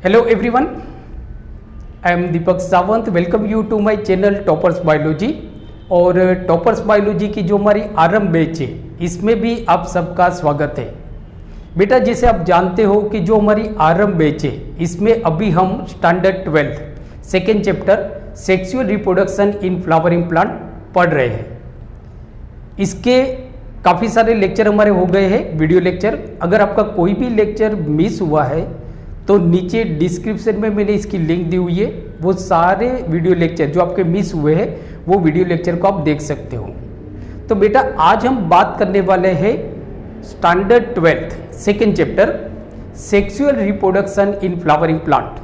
Hello everyone, I am Deepak Sawant. Welcome you to my channel toppers biology. और toppers biology की जो हमारी आरंभ बैच है इसमें भी आप सबका स्वागत है। बेटा, जैसे आप जानते हो कि जो हमारी आरंभ बैच है इसमें अभी हम standard 12 second chapter sexual reproduction in flowering plant पढ़ रहे हैं। इसके काफ़ी सारे लेक्चर हमारे हो गए हैं, वीडियो लेक्चर। अगर आपका कोई भी लेक्चर मिस हुआ है तो नीचे डिस्क्रिप्शन में मैंने इसकी लिंक दी हुई है, वो सारे वीडियो लेक्चर जो आपके मिस हुए हैं वो वीडियो लेक्चर को आप देख सकते हो। तो बेटा, आज हम बात करने वाले हैं standard 12 second chapter sexual reproduction in flowering plant.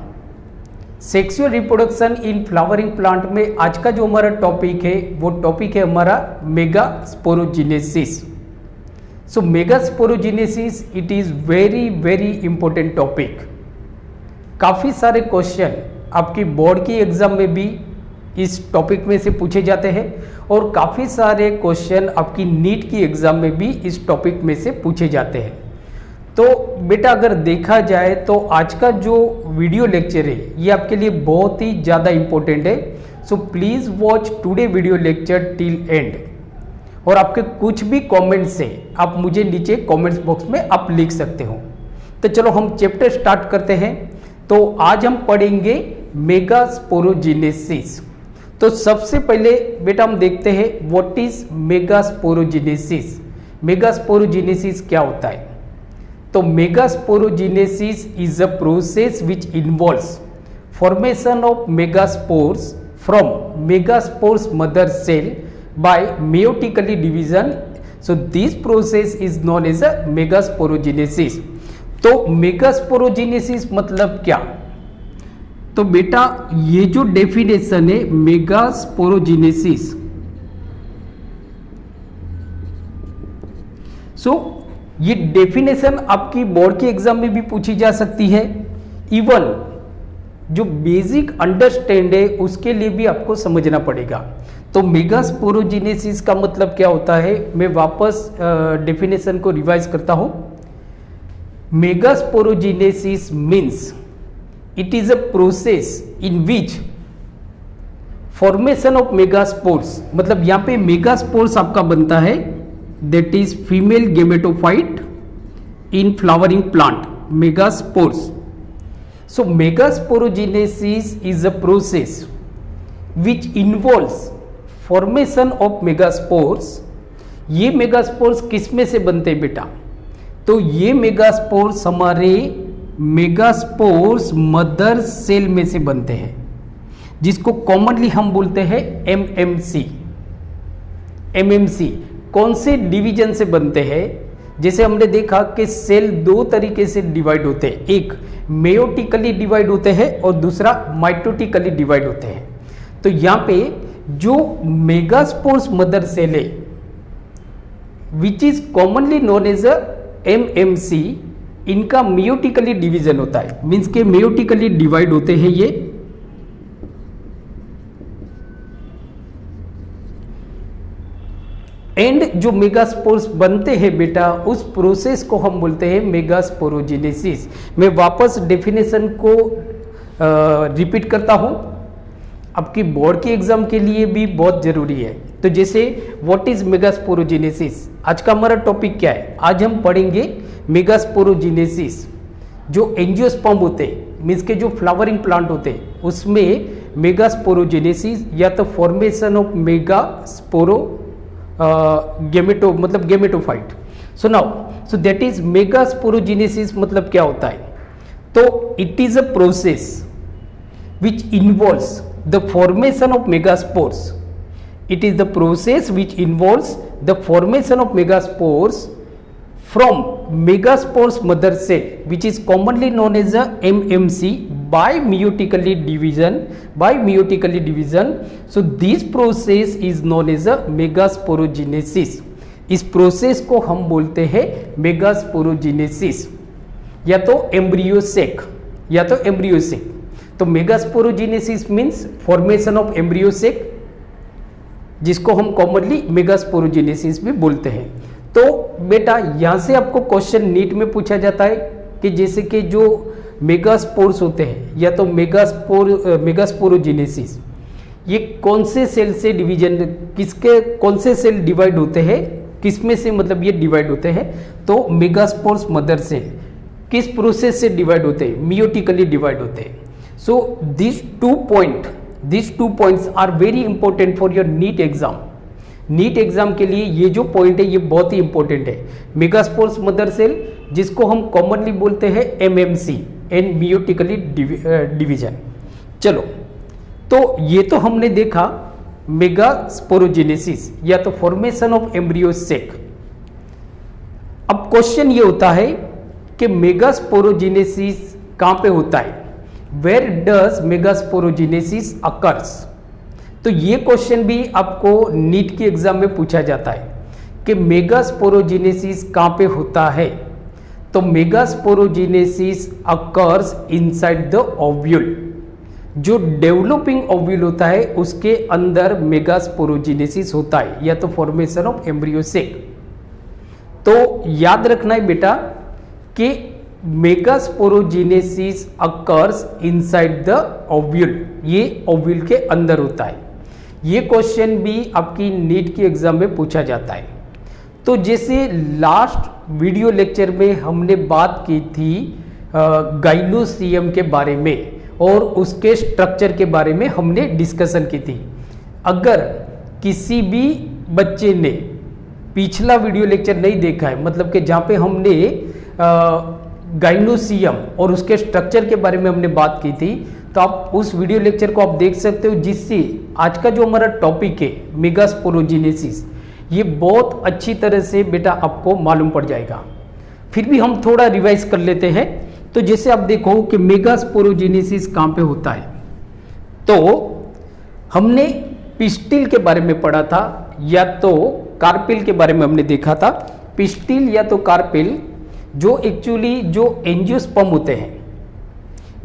Sexual reproduction in flowering plant में आज का जो हमारा टॉपिक है वो टॉपिक है हमारा megasporogenesis. So megasporogenesis it is very very important topic. काफ़ी सारे क्वेश्चन आपकी बोर्ड की एग्जाम में भी इस टॉपिक में से पूछे जाते हैं और काफ़ी सारे क्वेश्चन आपकी नीट की एग्जाम में भी इस टॉपिक में से पूछे जाते हैं। तो बेटा, अगर देखा जाए तो आज का जो वीडियो लेक्चर है ये आपके लिए बहुत ही ज़्यादा इम्पोर्टेंट है। So please watch today video lecture till and. और आपके कुछ भी कमेंट्स है आप मुझे नीचे कमेंट्स बॉक्स में आप लिख सकते हो। तो चलो हम चैप्टर स्टार्ट करते हैं। तो आज हम पढ़ेंगे मेगास्पोरोजेनेसिस। तो सबसे पहले बेटा हम देखते हैं व्हाट इज मेगास्पोरोजेनेसिस। मेगास्पोरोजेनेसिस क्या होता है? तो megasporogenesis is a process which involves formation of megaspores from megaspores mother cell by meiotically division. So this process is known as a megasporogenesis. तो मेगास्पोरोजेनेसिस मतलब क्या? तो बेटा, ये जो डेफिनेशन है मेगास्पोरोजेनेसिस, सो ये डेफिनेशन आपकी बोर्ड के एग्जाम में भी पूछी जा सकती है। इवन जो बेसिक अंडरस्टैंड है उसके लिए भी आपको समझना पड़ेगा। तो मेगास्पोरोजेनेसिस का मतलब क्या होता है, मैं वापस डेफिनेशन को रिवाइज करता हूं। Megasporogenesis means it is a process in which formation of megaspores, मतलब यहाँ पे megaspores आपका बनता है, that is female gametophyte in flowering plant, megaspores. So megasporogenesis is a process which involves formation of megaspores. ये megaspores किस में से बनते हैं बेटा? तो ये मेगास्पोर्स हमारे मेगास्पोर्स मदर सेल में से बनते हैं, जिसको कॉमनली हम बोलते हैं एमएमसी। एमएमसी कौन से डिवीजन से बनते हैं? जैसे हमने देखा कि सेल दो तरीके से डिवाइड होते हैं, एक मेयोटिकली डिवाइड होते हैं और दूसरा माइटोटिकली डिवाइड होते हैं। तो यहाँ पे जो मेगास्पोर्स मदर सेल है which is commonly known as a MMC, इनका मेयोटिकली डिवीजन होता है, मींस के मेयोटिकली डिवाइड होते हैं ये। एंड जो मेगास्पोर्स बनते हैं बेटा, उस प्रोसेस को हम बोलते हैं मेगास्पोरोजेनेसिस। मैं वापस डेफिनेशन को रिपीट करता हूं, आपकी बोर्ड के एग्जाम के लिए भी बहुत जरूरी है। तो जैसे व्हाट इज मेगास्पोरोजेनेसिस, आज का हमारा टॉपिक क्या है? आज हम पढ़ेंगे मेगास्पोरोजेनेसिस। जो एंजियोस्पर्म होते हैं, मीन्स के जो फ्लावरिंग प्लांट होते हैं, उसमें मेगास्पोरोजेनेसिस या तो फॉर्मेशन ऑफ मेगास्पोरो मतलब gametophyte. So now, so that is megasporogenesis मतलब क्या होता है? तो it is a process which involves the formation of megaspores. It is the process which involves the formation of megaspores from megaspores mother cell, which is commonly known as a MMC, by meiotically division. So this process is known as a megasporogenesis. इस process को हम बोलते हैं megasporogenesis, या तो embryo sac या तो embryo sac. तो megasporogenesis means formation of embryo sac, जिसको हम कॉमनली मेगास्पोरोजेनेसिस भी बोलते हैं। तो बेटा, यहाँ से आपको क्वेश्चन नीट में पूछा जाता है कि जैसे कि जो मेगास्पोर्स होते हैं या तो मेगास्पोरोजेनेसिस, ये कौन से सेल से डिवीजन, किसके कौन से सेल डिवाइड होते हैं, किस में से मतलब ये डिवाइड होते हैं? तो मेगास्पोर्स मदर सेल किस प्रोसेस से डिवाइड होते हैं? मियोटिकली डिवाइड होते हैं। So this two points are very important for your NEET exam. NEET exam के लिए ये जो पॉइंट है ये बहुत ही इंपॉर्टेंट है। मेगास्पोर्स मदर सेल जिसको हम कॉमनली बोलते हैं एमएमसी, एंड मियोटिकली डिवीजन। चलो, तो ये तो हमने देखा मेगास्पोरोजेनेसिस या तो फॉर्मेशन ऑफ एम्ब्रियो सेक। अब क्वेश्चन ये होता है कि मेगास्पोरोजेनेसिस कहां पे होता है? Where does megasporogenesis occurs? तो ये क्वेश्चन भी आपको नीट के एग्जाम में पूछा जाता है कि मेगास्पोरोजेनेसिस कहां पे होता है। तो megasporogenesis occurs inside the ovule. जो डेवलपिंग ओव्यूल होता है उसके अंदर मेगास्पोरोजेनेसिस होता है या तो फॉर्मेशन ऑफ एम्ब्रियो सेक। तो याद रखना है बेटा कि megasporogenesis occurs inside the ovule, ये ओव्यूल के अंदर होता है। ये क्वेश्चन भी आपकी नीट के एग्जाम में पूछा जाता है। तो जैसे लास्ट वीडियो लेक्चर में हमने बात की थी गाइनोसियम के बारे में और उसके स्ट्रक्चर के बारे में हमने डिस्कशन की थी। अगर किसी भी बच्चे ने पिछला वीडियो लेक्चर नहीं देखा है, मतलब कि जहाँ पे हमने गाइनोसियम और उसके स्ट्रक्चर के बारे में हमने बात की थी, तो आप उस वीडियो लेक्चर को आप देख सकते हो, जिससे आज का जो हमारा टॉपिक है मेगास्पोरोजेनेसिस, ये बहुत अच्छी तरह से बेटा आपको मालूम पड़ जाएगा। फिर भी हम थोड़ा रिवाइज कर लेते हैं। तो जैसे आप देखो कि मेगास्पोरोजेनेसिस कहाँ पे होता है, तो हमने पिस्टिल के बारे में पढ़ा था या तो कार्पेल के बारे में हमने देखा था। पिस्टिल या तो कार्पेल जो एक्चुअली जो एंजियोस्पर्म होते हैं,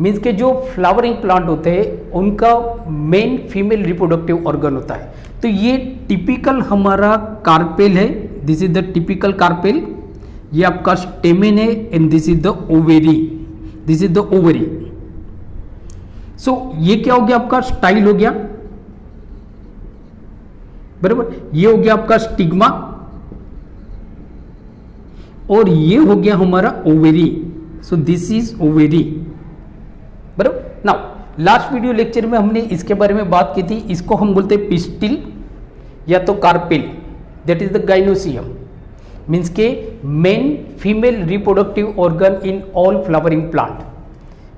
मीन्स के जो फ्लावरिंग प्लांट होते हैं उनका मेन फीमेल रिप्रोडक्टिव ऑर्गन होता है। तो ये टिपिकल हमारा कार्पेल है, this is the typical carpel. ये आपका स्टेमेन है and this is the ovary, this is the ovary. So ये क्या हो गया? आपका स्टाइल हो गया, बराबर। ये हो गया आपका स्टिग्मा और ये हो गया हमारा ovary. So this is ovary, बराबर। नाउ लास्ट वीडियो लेक्चर में हमने इसके बारे में बात की थी, इसको हम बोलते हैं पिस्टिल या तो carpel, that is the gynoecium, means के main female reproductive organ in all flowering plant.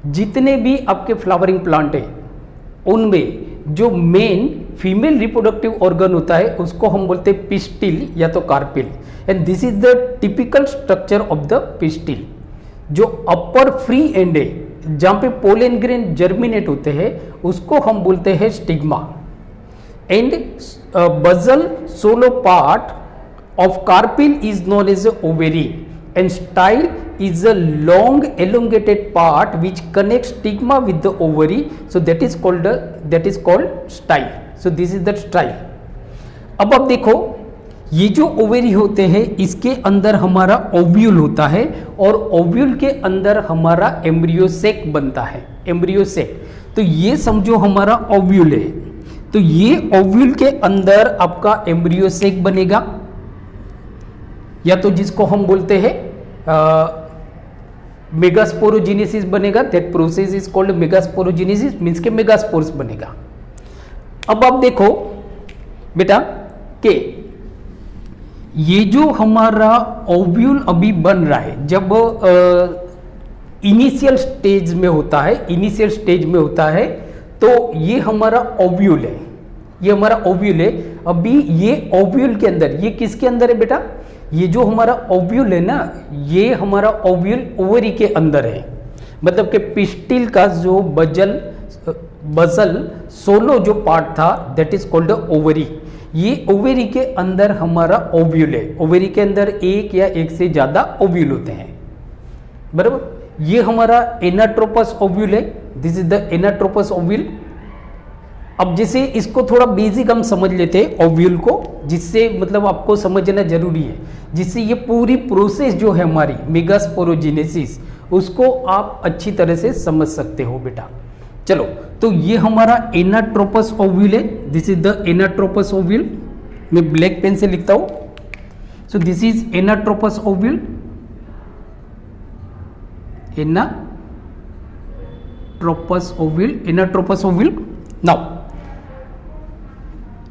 जितने भी आपके फ्लावरिंग प्लांट है उनमें जो मेन फीमेल रिप्रोडक्टिव ऑर्गन होता है उसको हम बोलते हैं पिस्टिल या तो carpel. And this is the typical structure of the pistil. जो अपर फ्री एंड है जहां पे पोलन ग्रेन जर्मिनेट होते हैं उसको हम बोलते हैं स्टिग्मा। एंड बजल solo part of carpel is known as ovary and style is a long elongated part which connects stigma with the ovary, so that is called style. So this is the style. अब आप देखो ये जो ovary होते हैं इसके अंदर हमारा ओव्यूल होता है और ओव्यूल के अंदर हमारा एम्ब्रियो सेक बनता है, एम्ब्रियो सेक। तो ये समझो हमारा ओव्यूल है, तो ये ओव्यूल के अंदर आपका एम्ब्रियो सेक बनेगा या तो जिसको हम बोलते हैं मेगास्पोरोजेनेसिस बनेगा। That process is called megasporogenesis, means के मेगास्पोर्स बनेगा। अब आप देखो बेटा कि ये जो हमारा ओव्यूल अभी बन रहा है जब इनिशियल स्टेज में होता है, इनिशियल स्टेज में होता है, तो ये हमारा ओव्यूल है, ये हमारा ओव्यूल है। अभी ये ओव्यूल के अंदर, ये किसके अंदर है बेटा? ये जो हमारा ओव्यूल है ना, ये हमारा ओव्यूल ओवरी के अंदर है। मतलब कि पिस्टिल का जो बजल सोलो जो पार्ट था दैट इज कॉल्ड ओवरी। ये ओवरी के अंदर हमारा ओव्यूल है। ओवरी के अंदर एक या एक से ज्यादा ओव्यूल होते हैं, बराबर। ये हमारा एनाट्रोपस ओव्यूल है, this is the anatropous ovule. अब जैसे इसको थोड़ा बेसिक हम समझ लेते हैं ओव्यूल को, जिससे मतलब आपको समझना जरूरी है, जिससे ये पूरी प्रोसेस जो है हमारी मेगास्पोरोजेनेसिस उसको आप अच्छी तरह से समझ सकते हो बेटा। चलो, तो ये हमारा एनाट्रोपस ओव्यूल है, this is the anatropous ovule. मैं ब्लैक पेन से लिखता हूं। सो this is anatropous ovule, anatropous ovule, anatropous ovule. Now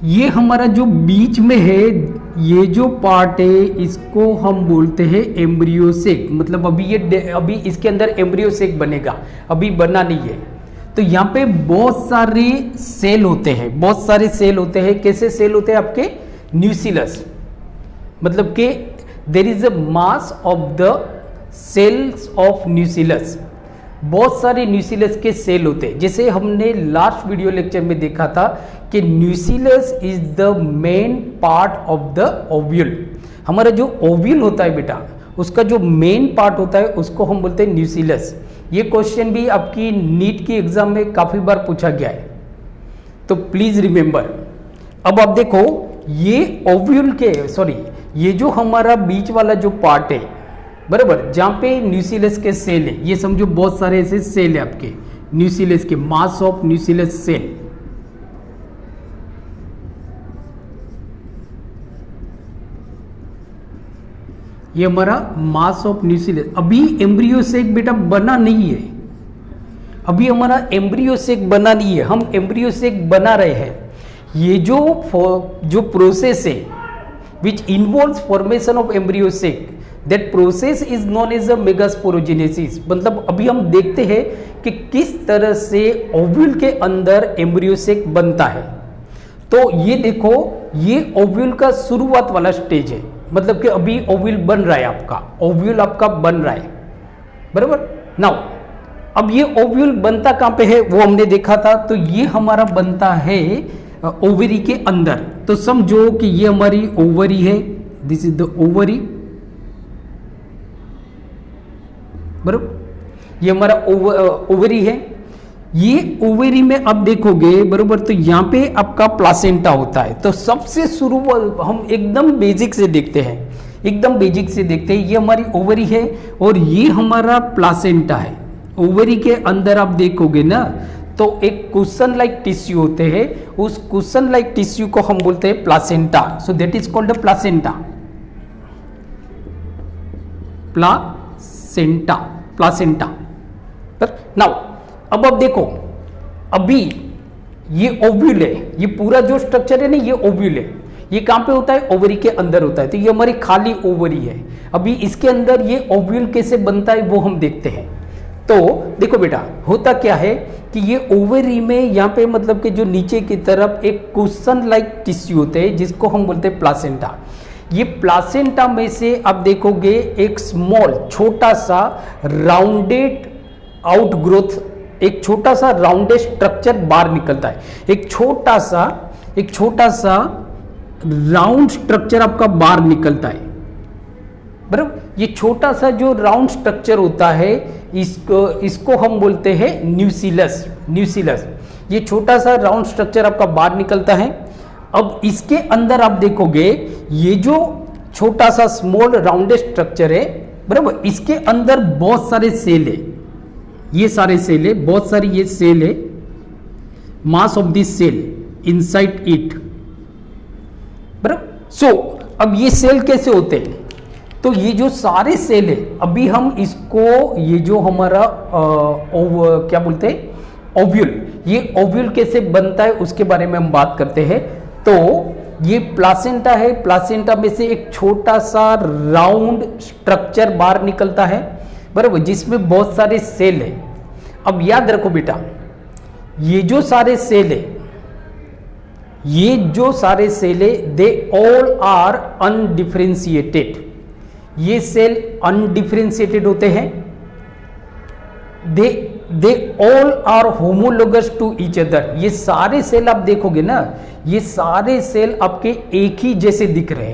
ये हमारा जो बीच में है, ये जो पार्ट है इसको हम बोलते हैं एम्ब्रियो सेक। मतलब अभी इसके अंदर एम्ब्रियो सेक बनेगा, अभी बना नहीं है। तो यहाँ पे बहुत सारे सेल होते हैं, बहुत सारे सेल होते हैं। कैसे सेल होते हैं आपके? न्यूसिलस, मतलब कि there is a mass of the cells of nucellus. बहुत सारे न्यूसिलस के सेल होते हैं। जैसे हमने लास्ट वीडियो लेक्चर में देखा था कि न्यूसिलस is the main part of the ovule. हमारा जो ओव्यूल होता है बेटा, उसका जो मेन पार्ट होता है उसको हम बोलते हैं न्यूसिलस। ये क्वेश्चन भी आपकी नीट की एग्जाम में काफी बार पूछा गया है, तो प्लीज रिमेंबर। अब आप देखो, ये ओव्यूल के ये जो हमारा बीच वाला जो पार्ट है, बराबर, जहां पे न्यूसिलस के सेल है, ये समझो बहुत सारे ऐसे सेल है आपके न्यूसिलस के, मास ऑफ न्यूसिलस सेल। ये हमारा मास ऑफ न्यूसिलस। अभी एम्ब्रियो सेक बेटा बना नहीं है, अभी हमारा एम्ब्रियो सेक बना नहीं है, हम एम्ब्रियो सेक बना रहे हैं। ये जो प्रोसेस है which involves formation of embryo sac, that process is known as a megasporogenesis. मतलब अभी हम देखते हैं कि किस तरह से ओव्यूल के अंदर एम्ब्रियो सेक बनता है। तो ये देखो, ये ओव्यूल का शुरुआत वाला स्टेज है, मतलब कि अभी ओव्यूल बन रहा है आपका, ओव्यूल आपका बन रहा है, बराबर। नाउ अब ये ओव्यूल बनता कहां पे है वो हमने देखा था। तो ये हमारा बनता है ओवरी के अंदर। तो समझो कि ये हमारी ओवरी है, दिस इज द ओवरी, बराबर। ये हमारा ओवरी है। ये ओवरी में अब देखोगे, बरोबर, तो यहां पे आपका प्लासेंटा होता है। तो सबसे शुरू हम एकदम बेसिक से देखते हैं, एकदम बेसिक से देखते हैं। ये हमारी ओवरी है और ये हमारा प्लासेंटा है। ओवरी के अंदर आप देखोगे ना, तो एक कुशन लाइक टिश्यू होते हैं, उस कुशन लाइक टिश्यू को हम बोलते हैं placenta. So that is called the placenta, placenta. Now अब आप देखो, अभी ये ओव्यूल है, ये पूरा जो स्ट्रक्चर है ना, ये ओव्यूल है। ये कहां पे होता है? ओवरी के अंदर होता है। तो ये हमारी खाली ओवरी है। अभी इसके अंदर ये ओव्यूल कैसे बनता है वो हम देखते हैं। तो देखो बेटा, होता क्या है कि ये ओवरी में यहाँ पे मतलब कि जो नीचे की तरफ एक कुशन लाइक टिश्यू होते हैं, जिसको हम बोलते हैं प्लासेंटा। ये प्लासेंटा में से आप देखोगे एक स्मॉल, छोटा सा राउंडेड आउटग्रोथ, एक छोटा सा राउंडेड स्ट्रक्चर बाहर निकलता है। एक छोटा सा राउंड स्ट्रक्चर आपका बाहर निकलता है, बराबर। ये छोटा सा जो राउंड स्ट्रक्चर होता है, इसको हम बोलते हैं न्यूसिलस। ये छोटा सा राउंड स्ट्रक्चर आपका बाहर निकलता है। अब इसके अंदर आप देखोगे, ये जो छोटा सा स्मॉल राउंडेड स्ट्रक्चर है, बराबर, इसके अंदर बहुत सारे सेल है। ये सारे सेल है, बहुत सारी ये सेल है। Mass of this cell inside it, बराबर। सो अब ये सेल कैसे होते हैं? तो ये जो सारे सेल है, अभी हम इसको, ये जो हमारा क्या बोलते हैं, ओव्यूल, ये ओव्यूल कैसे बनता है उसके बारे में हम बात करते हैं। तो ये प्लासेंटा है, प्लासेंटा में से एक छोटा सा राउंड स्ट्रक्चर बाहर निकलता है, बराबर, जिसमें बहुत सारे सेल है। अब याद रखो बेटा, ये जो सारे सेल है, दे ऑल आर अनडिफरेंशिएटेड। ये सेल अनडिफरेंशिएटेड होते हैं। They all are homologous to each other. ये सारे सेल आप देखोगे ना, ये सारे सेल आपके एक ही जैसे दिख रहे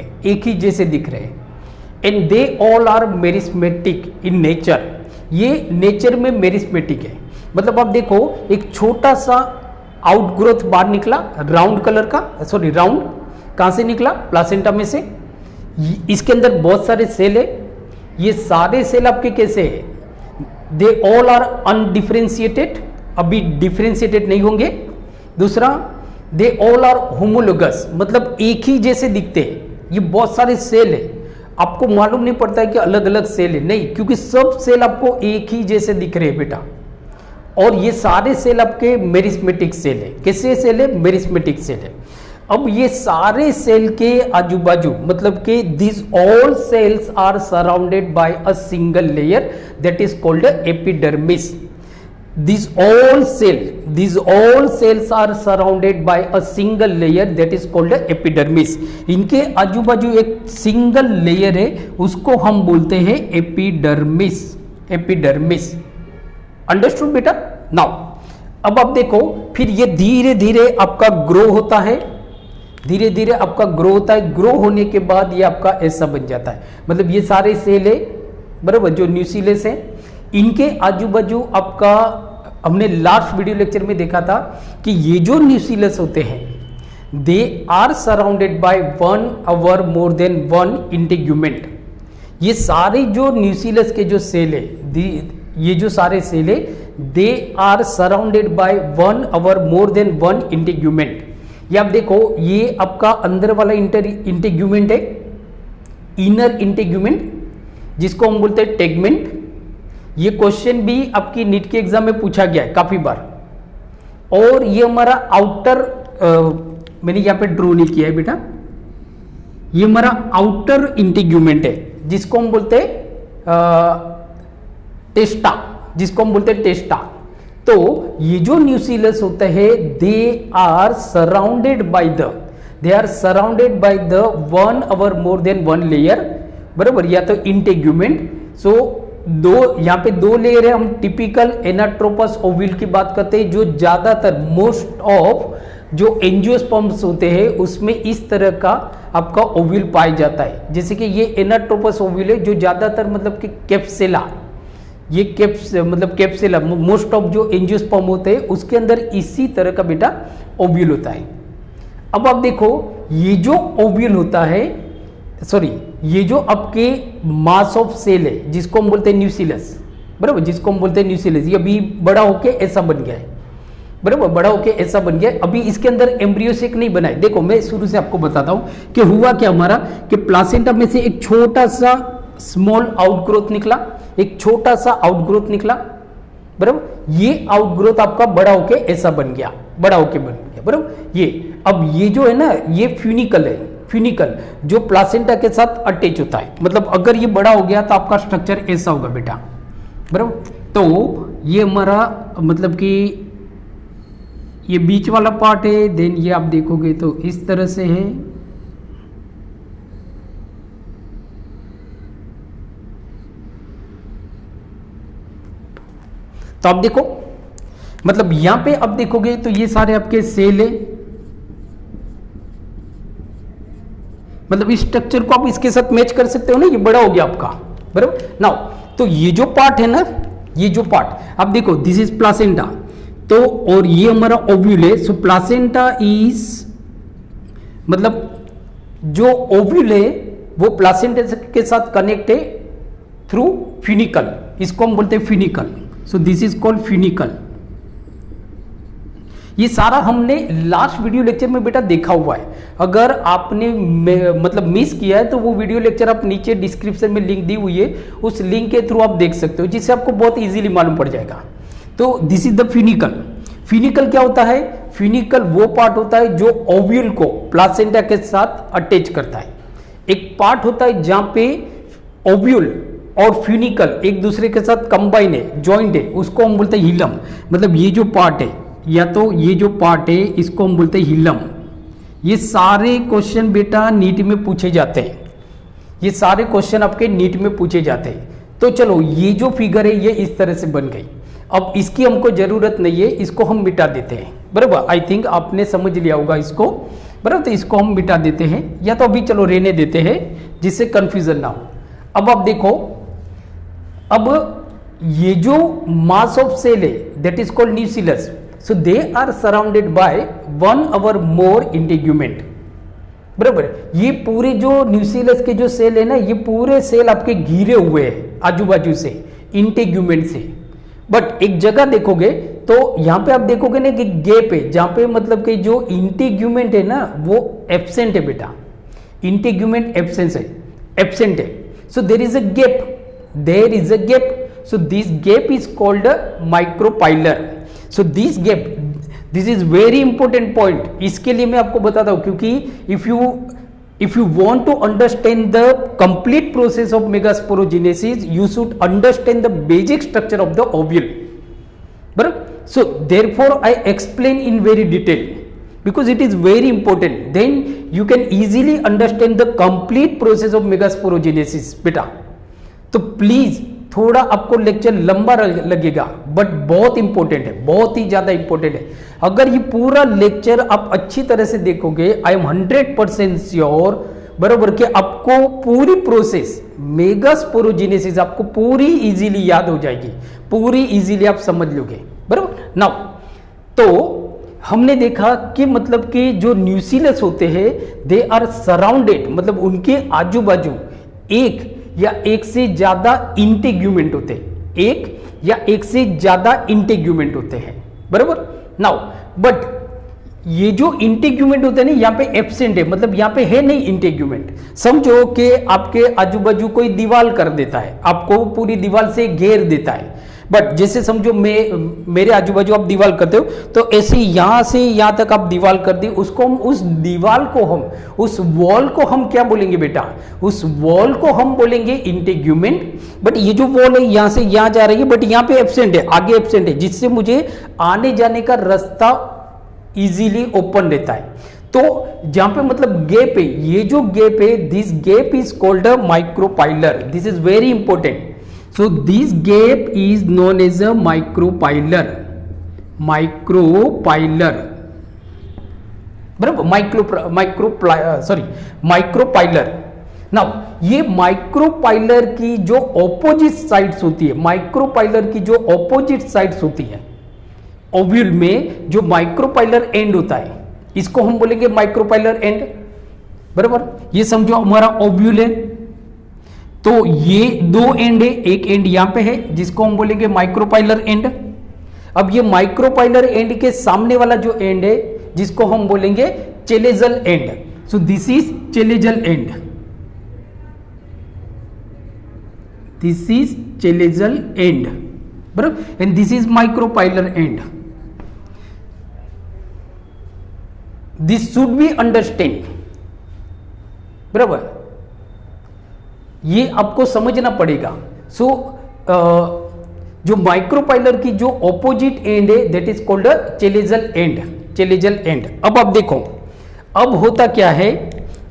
हैं, and they all are meristematic in nature. ये नेचर में मेरिस्मेटिक है। मतलब आप देखो, एक छोटा सा आउटग्रोथ बाहर निकला, राउंड कलर का, राउंड कहां से निकला? प्लासेंटा में से। इसके अंदर बहुत सारे सेल है। ये सारे सेल आपके कैसे है? दे ऑल आर अनडिफरेंशिएटेड, अभी डिफरेंशिएटेड नहीं होंगे। दूसरा, दे ऑल आर होमोलोगस, मतलब एक ही जैसे दिखते हैं। ये बहुत सारे सेल है, आपको मालूम नहीं पड़ता है कि अलग अलग सेल है, नहीं, क्योंकि सब सेल आपको एक ही जैसे दिख रहे हैं बेटा। और ये सारे सेल आपके मेरिस्मेटिक सेल है। कैसे सेल है? मेरिस्मेटिक सेल है। अब ये सारे सेल के आजू बाजू, मतलब कि this all cells are surrounded by a single layer that is called epidermis. This all cells are surrounded by a single layer that is called epidermis. इनके आजू बाजू एक सिंगल लेयर है, उसको हम बोलते हैं एपिडर्मिस। एपिडर्मिस, अंडरस्टूड बेटा? नाउ अब आप देखो, फिर ये धीरे धीरे आपका ग्रो होता है, धीरे धीरे आपका ग्रो होता है। ग्रो होने के बाद ये आपका ऐसा बन जाता है, मतलब ये सारे सेल है बराबर, जो न्यूक्लियस है, इनके आजू बाजू आपका, हमने लास्ट वीडियो लेक्चर में देखा था कि ये जो न्यूक्लियस होते हैं they are surrounded by one or more then one integument. ये सारे जो न्यूक्लियस के जो सेल है, ये जो सारे सेल है, they are surrounded by one or more then one integument. ये आप देखो, ये आपका अंदर वाला इंटीग्यूमेंट है, इनर इंटीग्यूमेंट, जिसको हम बोलते हैं टेगमेंट। ये क्वेश्चन भी आपकी नीट के एग्जाम में पूछा गया है काफी बार। और ये हमारा आउटर, मैंने यहां पे ड्रॉ नहीं किया है बेटा, ये हमारा आउटर इंटीग्यूमेंट है, जिसको हम बोलते हैं टेस्टा, जिसको हम बोलते हैं टेस्टा। तो ये जो न्यूक्लियस होता है they are surrounded by the one or more then one layer, बराबर, या तो इंटीग्यूमेंट। सो दो, यहाँ पे दो लेयर है। हम टिपिकल एनाट्रोपस ओव्यूल की बात करते हैं, जो ज्यादातर मोस्ट ऑफ जो एंजियोस्पर्म्स होते हैं उसमें इस तरह का आपका ओव्यूल पाया जाता है। जैसे कि ये एनाट्रोपस ओव्यूल है, जो ज्यादातर मतलब कि कैप्सेला, ये कैप्सेला मोस्ट ऑफ जो एंजियोस्पर्म होते हैं उसके अंदर इसी तरह का बेटा ओव्यूल होता है। अब आप देखो, ये जो ओव्यूल होता है, सॉरी, ये जो आपके मास ऑफ सेल है जिसको हम बोलते हैं न्यूक्लियस, बराबर, जिसको हम बोलते हैं न्यूक्लियस, ये अभी बड़ा होके ऐसा बन गया है, बराबर, बड़ा होके ऐसा बन गया है। अभी इसके अंदर एम्ब्रियो सेक नहीं बना है। देखो, मैं शुरू से आपको बताता हूं कि हुआ क्या हमारा, कि प्लासेंटा में से एक छोटा सा स्मॉल आउटग्रोथ निकला, एक छोटा सा आउटग्रोथ निकला, बराबर। ये आउटग्रोथ आपका बड़ा होके ऐसा बन गया, बड़ा होके बन गया, बराबर। ये अब ये जो है ना, ये फ्यूनिकल है, फ्यूनिकल जो प्लासेंटा के साथ अटैच होता है। मतलब अगर ये बड़ा हो गया तो आपका स्ट्रक्चर ऐसा होगा बेटा, बराबर। तो ये हमारा मतलब कि ये बीच वाला पार्ट है, देन ये आप देखोगे तो इस तरह से है, तो आप देखो, मतलब यहां पे अब देखोगे तो ये सारे आपके सेल है, मतलब इस स्ट्रक्चर को आप इसके साथ मैच कर सकते हो ना, ये बड़ा हो गया आपका, बराबर। नाउ तो ये जो पार्ट है ना, ये जो पार्ट आप देखो, दिस इज प्लासेंटा, तो और ये हमारा ओव्यूल है। सो प्लासेंटा इज, मतलब जो ओव्यूल है वो प्लासेंटा के साथ कनेक्ट है थ्रू फ्यूनिकल, इसको हम बोलते हैं funicle. So this is called funicle. ये सारा हमने लास्ट वीडियो लेक्चर में बेटा देखा हुआ है। अगर आपने मतलब मिस किया है तो वो वीडियो लेक्चर आप नीचे डिस्क्रिप्शन में लिंक दी हुई है, उस लिंक के थ्रू आप देख सकते हो, जिससे आपको बहुत इजीली मालूम पड़ जाएगा। तो this is the funicle. Funicle क्या होता है? फ्यूनिकल वो पार्ट होता है जो ओव्यूल को प्लासेंटा के साथ अटैच करता है। एक पार्ट होता है जहां पे ओव्यूल और फ्यूनिकल एक दूसरे के साथ कंबाइन है, जॉइंट है, उसको हम बोलते हैं हिलम। मतलब ये जो पार्ट है, या तो ये जो पार्ट है इसको हम बोलते हैं हिलम। ये सारे क्वेश्चन बेटा नीट में पूछे जाते हैं, ये सारे क्वेश्चन आपके नीट में पूछे जाते हैं। तो चलो, ये जो फिगर है ये इस तरह से बन गई। अब इसकी हमको जरूरत नहीं है, इसको हम मिटा देते हैं, बराबर। आई थिंक आपने समझ लिया होगा इसको, बराबर। तो इसको हम मिटा देते हैं, या तो अभी चलो रहने देते हैं जिससे कंफ्यूजन ना हो। अब आप देखो, अब ये जो मास ऑफ सेल है that is called nucleus. So they are surrounded by one or more integument, बराबर। ये पूरे जो न्यूक्लियस के जो सेल है ना, ये पूरे सेल आपके घिरे हुए हैं आजू बाजू से, इंटेग्यूमेंट से। बट एक जगह देखोगे तो यहां पे आप देखोगे ना कि गैप है, जहां पे मतलब कि जो इंटेग्यूमेंट है ना वो एब्सेंट है बेटा, इंटेग्यूमेंट एब्सेंट है। So there is a gap, so this gap is called micropylar. So this this is very important point. इसके लिए मैं आपको बताता हूं, क्योंकि if you want to understand the complete process of megasporogenesis, you should understand the basic structure of the ovule. But so therefore I explain in very detail because it is very important. Then you can easily understand the complete process of megasporogenesis बेटा। तो please थोड़ा आपको lecture लंबा लगेगा but बहुत important है, बहुत ही ज्यादा इंपॉर्टेंट है। अगर ये पूरा लेक्चर आप अच्छी तरह से देखोगे, आई एम 100% श्योर बराबर कि आपको पूरी प्रोसेस मेगास्पोरोजेनेसिस आपको पूरी इजीली याद हो जाएगी, पूरी इजीली आप समझ लोगे बराबर। नाउ तो हमने देखा कि मतलब कि जो न्यूसिलस होते हैं दे आर सराउंडेड, मतलब उनके आजू बाजू एक या एक से ज्यादा इंटेग्यूमेंट होते हैं, एक या एक से ज्यादा इंटेग्यूमेंट होते हैं बराबर। नाउ बट ये जो इंटेग्यूमेंट होते हैं ना यहाँ पे एब्सेंट है, मतलब यहाँ पे है नहीं इंटेग्यूमेंट। समझो कि आपके आजू बाजू कोई दीवार कर देता है, आपको पूरी दीवार से घेर देता है। बट जैसे समझो मेरे आजू बाजू आप दीवार करते हो तो ऐसे यहां से यहां तक आप दीवार कर दी, उसको हम उस दीवार को हम उस वॉल को हम क्या बोलेंगे बेटा, उस वॉल को हम बोलेंगे इंटेग्यूमेंट। बट ये जो वॉल है यहां से यहां जा रही है बट यहां पे एब्सेंट है, आगे एब्सेंट है, जिससे मुझे आने जाने का रास्ता इजीली ओपन रहता है। तो जहां पे मतलब गैप है, ये जो गैप है this gap is called a micropylar. This is very important. So this gap is known as a micropylar, बराबर, माइक्रोपाइलर। नाउ ये माइक्रोपाइलर की जो ऑपोजिट साइड्स होती है, माइक्रोपाइलर की जो ऑपोजिट साइड्स होती है ओव्यूल में, जो माइक्रोपाइलर एंड होता है इसको हम बोलेंगे माइक्रोपाइलर एंड बराबर। ये समझो हमारा ओव्यूल है तो ये दो एंड है, एक एंड यहां पे है जिसको हम बोलेंगे माइक्रोपाइलर एंड। अब ये माइक्रोपाइलर एंड के सामने वाला जो एंड है जिसको हम बोलेंगे chalazal end. So this is chalazal end, this is chalazal end बराबर, and this is micropylar end. This should be understand बराबर, ये आपको समझना पड़ेगा। सो जो माइक्रोपाइलर की जो ऑपोजिट एंड है that is called chalazal and, chalazal and. अब आप देखो अब होता क्या है,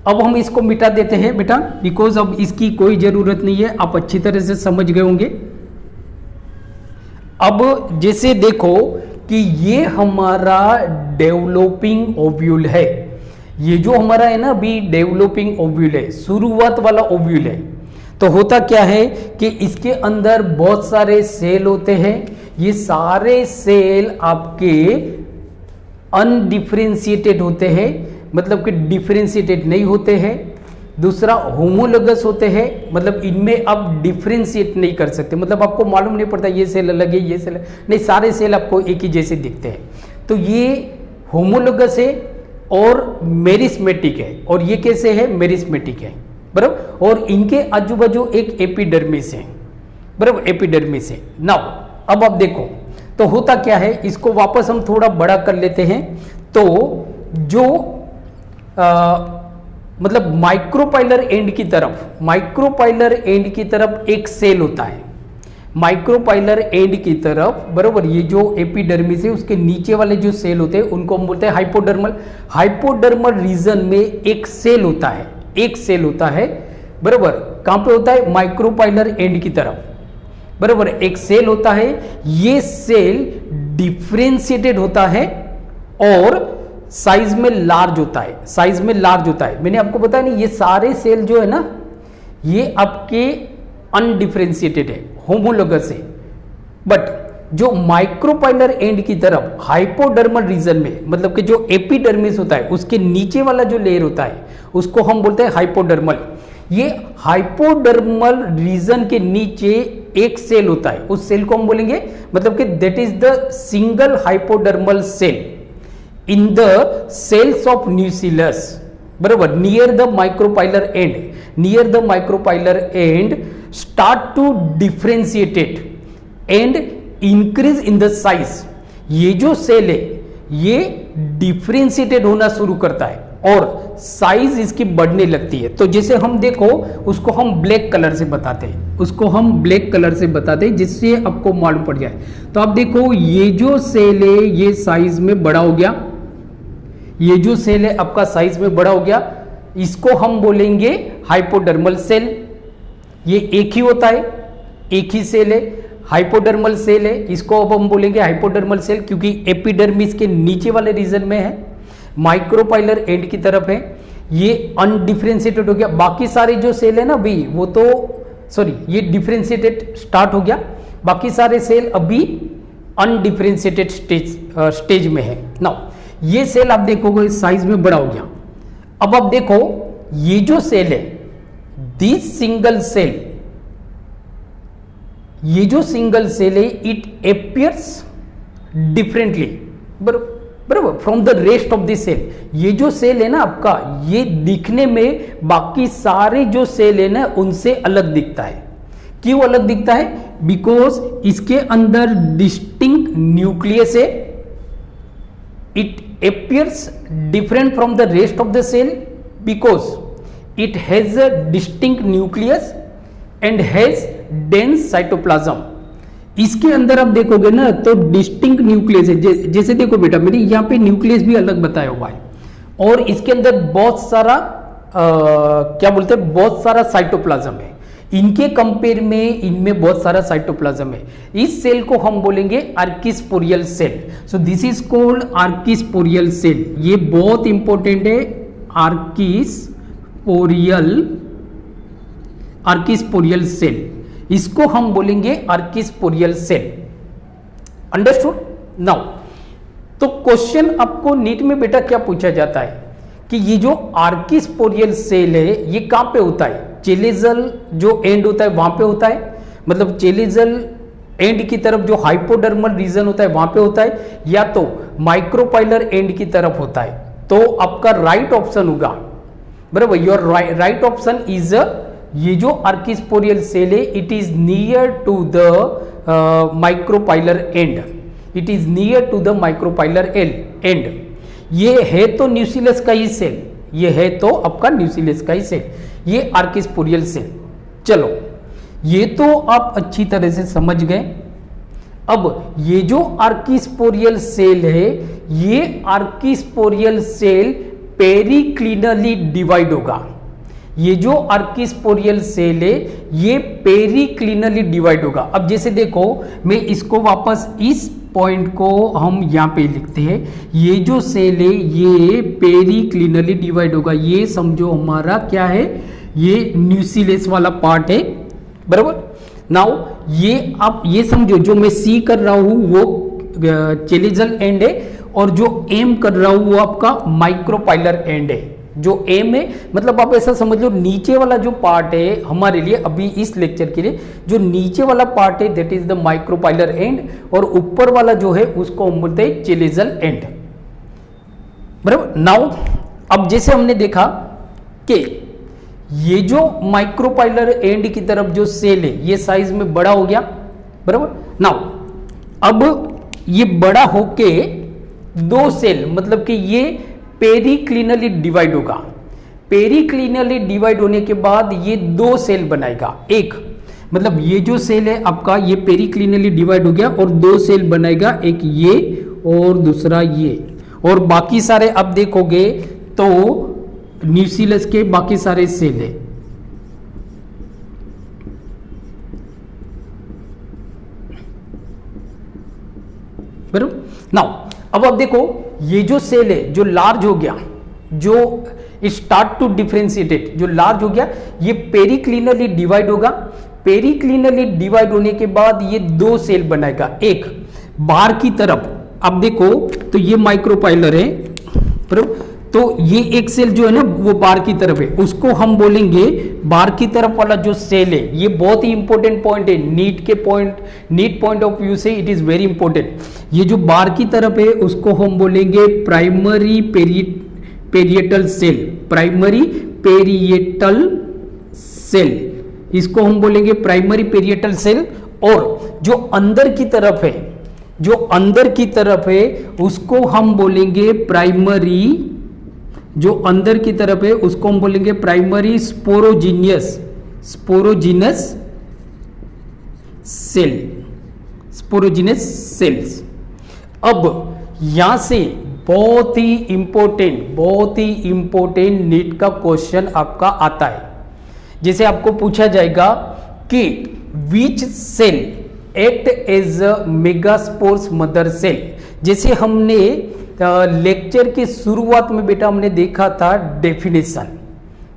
अब हम इसको मिटा देते हैं बेटा बिकॉज अब इसकी कोई जरूरत नहीं है, आप अच्छी तरह से समझ गए होंगे। अब जैसे देखो कि ये हमारा डेवलपिंग ओव्यूल है, ये जो हमारा है ना अभी डेवलपिंग ओव्यूल है, शुरुआत वाला ओव्यूल है। तो होता क्या है कि इसके अंदर बहुत सारे सेल होते हैं, ये सारे सेल आपके अनडिफरेंशिएटेड होते हैं, मतलब कि डिफरेंशिएटेड नहीं होते हैं। दूसरा होमोलोगस होते हैं, मतलब इनमें आप डिफरेंशिएट नहीं कर सकते, मतलब आपको मालूम नहीं पड़ता ये सेल अलग है ये सेल नहीं, सारे सेल आपको एक ही जैसे दिखते हैं। तो ये होमोलोगस है और मेरिस्मेटिक है, और ये कैसे है मेरिस्मेटिक है बराबर, और इनके आजू बाजू एक एपिडर्मिस है बराबर, एपिडर्मिस है। नाउ अब आप देखो तो होता क्या है, इसको वापस हम थोड़ा बड़ा कर लेते हैं। तो जो मतलब माइक्रोपाइलर एंड की तरफ, माइक्रोपाइलर एंड की तरफ एक सेल होता है, माइक्रोपाइलर एंड की तरफ बराबर, ये जो एपिडर्मिस है उसके नीचे वाले जो सेल होते हैं उनको हम बोलते हैं हाइपोडर्मल। हाइपोडर्मल रीजन में एक सेल होता है, एक सेल होता है बराबर, कहां पे होता है माइक्रोपाइलर एंड की तरफ बराबर, एक सेल होता है। ये सेल डिफरेंशिएटेड होता है और साइज में लार्ज होता है, साइज में लार्ज होता है। मैंने आपको बताया नहीं, ये सारे सेल जो है ना ये आपके अनडिफरेंशिएटेड है, होमोलोगस है। बट जो माइक्रोपाइलर एंड की तरफ हाइपोडर्मल रीजन में, मतलब कि जो एपिडर्मिस होता है उसके नीचे वाला जो लेयर होता है उसको हम बोलते हैं हाइपोडर्मल। ये हाइपोडर्मल रीजन के नीचे एक सेल होता है, उस सेल को हम बोलेंगे, मतलब कि that is the single hypodermal cell in the cells of nucellus, बरोबर, near the micropylar end, near the micropylar end start to differentiated and increase in the size. ये जो सेल है ये डिफरेंशिएटेड होना शुरू करता है और साइज इसकी बढ़ने लगती है। तो जैसे हम देखो उसको हम ब्लैक कलर से बताते हैं, उसको हम ब्लैक कलर से बताते हैं जिससे आपको मालूम पड़ जाए। तो आप देखो ये जो सेल है ये साइज में बड़ा हो गया, ये जो सेल है आपका साइज में बड़ा हो गया, इसको हम बोलेंगे हाइपोडर्मल सेल। ये एक ही होता है, एक ही सेल है, हाइपोडर्मल सेल है, इसको अब हम बोलेंगे हाइपोडर्मल सेल क्योंकि एपिडर्मिस के नीचे वाले रीजन में है, माइक्रोपाइलर एंड की तरफ है, ये अनडिफरेंशिएटेड हो गया। बाकी सारे जो सेल है ना अभी वो तो सॉरी ये डिफरेंशिएटेड स्टार्ट हो गया, बाकी सारे सेल अभी अनडिफरेंशिएटेड स्टेज में है। नाउ ये सेल आप देखोगे साइज में बड़ा हो गया। अब आप देखो ये जो सेल है, दिस सिंगल सेल, ये जो सिंगल सेल है इट अपियर्स डिफरेंटली, बराबर, from the rest of this cell. ये जो सेल है ना आपका, ये दिखने में बाकी सारे जो सेल है ना उनसे अलग दिखता है। क्यों अलग दिखता है? बिकॉज इसके अंदर डिस्टिंक्ट न्यूक्लियस है, it appears different from the rest of the cell because it has a distinct nucleus and has dense cytoplasm। इसके अंदर आप देखोगे ना तो डिस्टिंक्ट न्यूक्लियस है, जैसे देखो बेटा मेरी यहाँ पे न्यूक्लियस भी अलग बताया हुआ है और इसके अंदर बहुत सारा क्या बोलते हैं, बहुत सारा साइटोप्लाज्म है। इनके कंपेयर में इनमें बहुत सारा साइटोप्लाज्म है। इस सेल को हम बोलेंगे archesporial cell. So this is called archesporial cell. ये बहुत इंपॉर्टेंट है, आर्किस्पोरियल सेल, इसको हम बोलेंगे आर्किस्पोरियल सेल। अंडरस्टूड? नाउ तो क्वेश्चन आपको नीट में बेटा क्या पूछा जाता है कि ये जो आर्किस्पोरियल सेल है ये कहां पे होता है? चेलेजल जो एंड होता है वहां पे होता है, मतलब चेलेजल एंड की तरफ जो हाइपोडर्मल रीजन होता है वहां पे होता है, या तो माइक्रोपाइलर एंड की तरफ होता है। तो आपका राइट ऑप्शन होगा, बराबर, योर राइट ऑप्शन इज ये जो आर्किस्पोरियल सेल है it is near to the micropylar end, it is near to the micropylar end. ये है तो न्यूसिलस का ही सेल, ये है तो आपका न्यूसिलस का ही सेल, ये आर्किस्पोरियल सेल। चलो ये तो आप अच्छी तरह से समझ गए। अब ये जो आर्किस्पोरियल सेल है ये आर्किस्पोरियल सेल पेरिक्लिनली डिवाइड होगा। ये जो आर्किस्पोरियल सेल है ये पेरिक्लिनली डिवाइड होगा। अब जैसे देखो मैं इसको वापस इस पॉइंट को हम यहाँ पे लिखते हैं, ये जो सेल है ये पेरिक्लिनली डिवाइड होगा। ये समझो हमारा क्या है, ये न्यूसिलस वाला पार्ट है, बराबर। नाउ ये आप ये समझो जो मैं सी कर रहा हूं वो चेलेजल एंड है और जो एम कर रहा हूं वो आपका माइक्रोपाइलर एंड है। जो एम है मतलब आप ऐसा समझ लो नीचे वाला जो पार्ट है हमारे लिए अभी इस लेक्चर के लिए जो नीचे वाला पार्ट है that is the micropylar and, और ऊपर वाला जो है उसको हम बोलते हैं चेलेजल एंड, बराबर। नाउ अब जैसे हमने देखा कि ये जो माइक्रोपाइलर एंड की तरफ जो सेल है ये साइज में बड़ा हो गया, बराबर। नाउ अब ये बड़ा होके दो सेल मतलब कि ये पेरिक्लिनली डिवाइड होगा। पेरिक्लिनली डिवाइड होने के बाद ये दो सेल बनाएगा। एक मतलब ये जो सेल है आपका ये पेरिक्लिनली डिवाइड हो गया और दो सेल बनाएगा, एक ये और दूसरा ये, और बाकी सारे अब देखोगे तो न्यूसिलस के बाकी सारे सेल है। बराबर। नाउ अब आप देखो ये जो सेल है जो लार्ज हो गया, जो स्टार्ट टू डिफरेंशिएटेड, जो लार्ज हो गया ये पेरिक्लिनली डिवाइड होगा। पेरिक्लिनली डिवाइड होने के बाद ये दो सेल बनाएगा। एक बाहर की तरफ आप देखो तो ये माइक्रोपाइलर है, बराबर, तो ये एक सेल जो है ना वो बाहर की तरफ है, उसको हम बोलेंगे बाहर की तरफ वाला जो सेल है। ये बहुत ही इंपॉर्टेंट पॉइंट है, नीट पॉइंट ऑफ व्यू से इट इज वेरी इंपॉर्टेंट। ये जो बाहर की तरफ है उसको हम बोलेंगे primary parietal cell, primary parietal cell, इसको हम बोलेंगे प्राइमरी पेरिएटल सेल। और जो अंदर की तरफ है, जो अंदर की तरफ है उसको हम बोलेंगे प्राइमरी, जो अंदर की तरफ है उसको हम बोलेंगे primary sporogenous cell, sporogenous cells. अब यहां से बहुत ही इंपॉर्टेंट नीट का क्वेश्चन आपका आता है। जैसे आपको पूछा जाएगा कि which cell act as a megaspores mother cell. जैसे हमने लेक्चर की शुरुआत में बेटा हमने देखा था डेफिनेशन,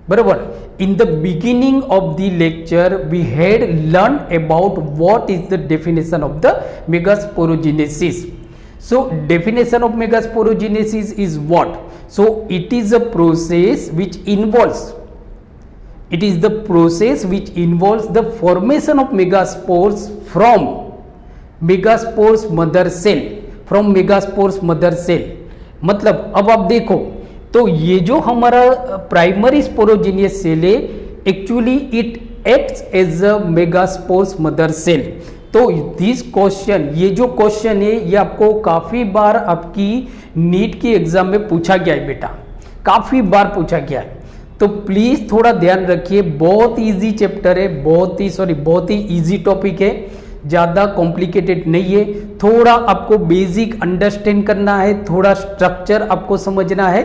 बराबर। In the beginning of the lecture we had learn about what is the definition of the megasporogenesis. So definition of megasporogenesis is what? So it is a process which involves, it is the process which involves the formation of megaspores from megaspores mother cell, from megaspores mother cell। मतलब अब आप देखो तो ये जो हमारा primary sporogenous cell है actually it acts as a megaspores mother cell. तो दिस क्वेश्चन, ये जो क्वेश्चन है ये आपको काफी बार आपकी नीट की एग्जाम में पूछा गया है बेटा, काफी बार पूछा गया है। तो प्लीज थोड़ा ध्यान रखिए, बहुत इजी चैप्टर है, बहुत ही इजी टॉपिक है, ज्यादा कॉम्प्लिकेटेड नहीं है। थोड़ा आपको बेसिक अंडरस्टैंड करना है, थोड़ा स्ट्रक्चर आपको समझना है,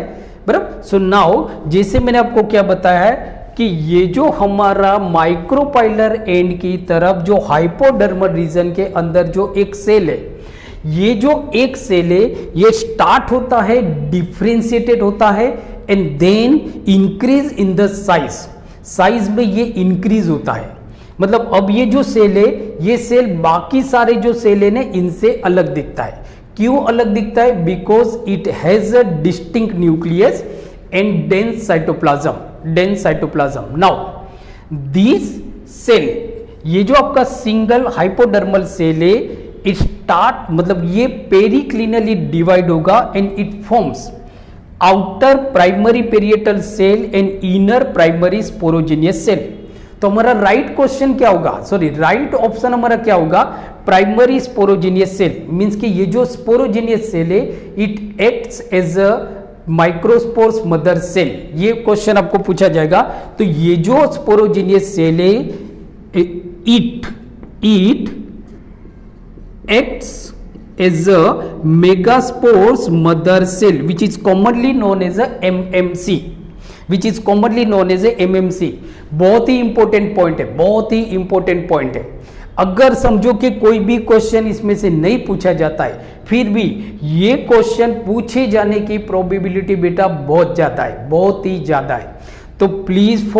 बराबर। सो नाउ जैसे मैंने आपको क्या बताया है कि ये जो हमारा माइक्रोपाइलर एंड की तरफ जो हाइपोडर्मल रीजन के अंदर जो एक सेल है, ये जो एक सेल है ये स्टार्ट होता है, डिफरेंशिएटेड होता है and then increase in the size में ये इंक्रीज होता है। मतलब अब ये जो सेल है ये सेल बाकी सारे जो सेल है ना इनसे अलग दिखता है। क्यों अलग दिखता है? Because it has a distinct nucleus and dense cytoplasm. Now this cell, ये जो आपका सिंगल हाइपोडर्मल सेल है, इट स्टार्ट मतलब ये पेरिक्लिनली डिवाइड होगा and it forms outer primary parietal cell and inner primary sporogenous cell. तो हमारा right question क्या होगा, राइट ऑप्शन हमारा क्या होगा? Primary sporogenous cell. मींस कि ये जो स्पोरोजेनियस सेल है it acts as a microspores mother cell. ये क्वेश्चन आपको पूछा जाएगा। तो ये जो स्पोरोजेनियस सेल है it acts as a megaspores mother cell which is commonly known as a MMC, बहुत ही इंपॉर्टेंट पॉइंट है, बहुत ही इंपॉर्टेंट पॉइंट है। अगर समझो कि कोई भी क्वेश्चन इसमें से नहीं पूछा जाता है, फिर भी ये क्वेश्चन पूछे जाने की प्रोबेबिलिटी बेटा बहुत ज्यादा है, बहुत ही ज्यादा है। तो प्लीज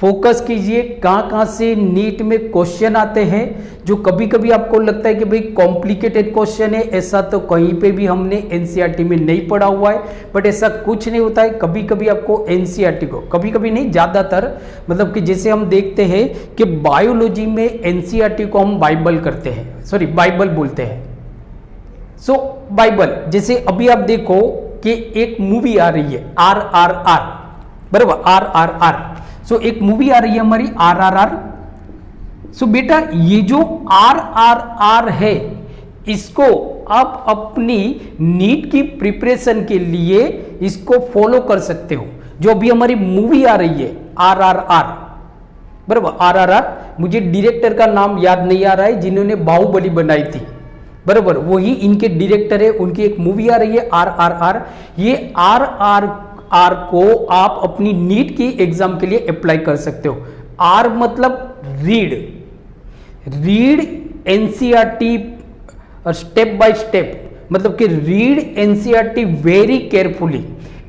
फोकस कीजिए कहां से नीट में क्वेश्चन आते हैं जो कभी कभी आपको लगता है कि भाई कॉम्प्लिकेटेड क्वेश्चन है, ऐसा तो कहीं पे भी हमने एनसीईआरटी में नहीं पढ़ा हुआ है। बट ऐसा कुछ नहीं होता है, कभी कभी आपको एनसीईआरटी को, कभी कभी नहीं ज्यादातर, मतलब कि जैसे हम देखते हैं कि बायोलॉजी में एनसीईआरटी को हम बाइबल करते हैं, बाइबल बोलते हैं। बाइबल, जैसे अभी आप देखो कि एक मूवी आ रही है RRR, बराबर, RRR। एक मूवी आ रही है हमारी RRR। बेटा ये जो RRR है इसको आप अपनी नीट की प्रिपरेशन के लिए इसको फॉलो कर सकते हो। जो अभी हमारी मूवी आ रही है RRR, बराबर, RRR, मुझे डायरेक्टर का नाम याद नहीं आ रहा है, जिन्होंने बाहुबली बनाई थी, बराबर, वही इनके डायरेक्टर है। उनकी एक मूवी आ रही है RRR। ये RRR को आप अपनी नीट की एग्जाम के लिए अप्लाई कर सकते हो। R मतलब read NCERT step by step, मतलब कि read NCERT very carefully,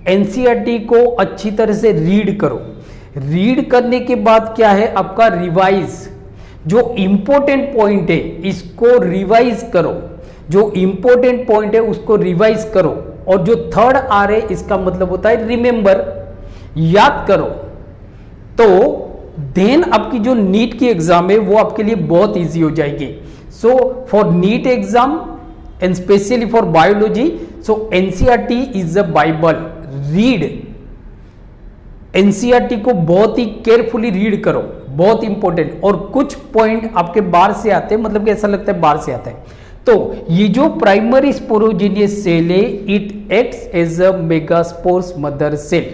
NCERT को अच्छी तरह से रीड करो। रीड करने के बाद क्या है आपका रिवाइज, जो इंपॉर्टेंट पॉइंट है इसको रिवाइज करो, जो इंपॉर्टेंट पॉइंट है उसको रिवाइज करो। और जो थर्ड आर है इसका मतलब होता है रिमेंबर, याद करो। तो देन आपकी जो नीट की एग्जाम है वो आपके लिए बहुत इजी हो जाएगी। So for NEET exam and specially for biology, so NCERT is a Bible. Read NCERT को बहुत ही केयरफुली रीड करो, बहुत इंपॉर्टेंट। और कुछ पॉइंट आपके बाहर से आते हैं, मतलब कि ऐसा लगता है बाहर से आता है। तो ये जो प्राइमरी स्पोरोजेनियस सेल है, it acts as a megaspores mother cell.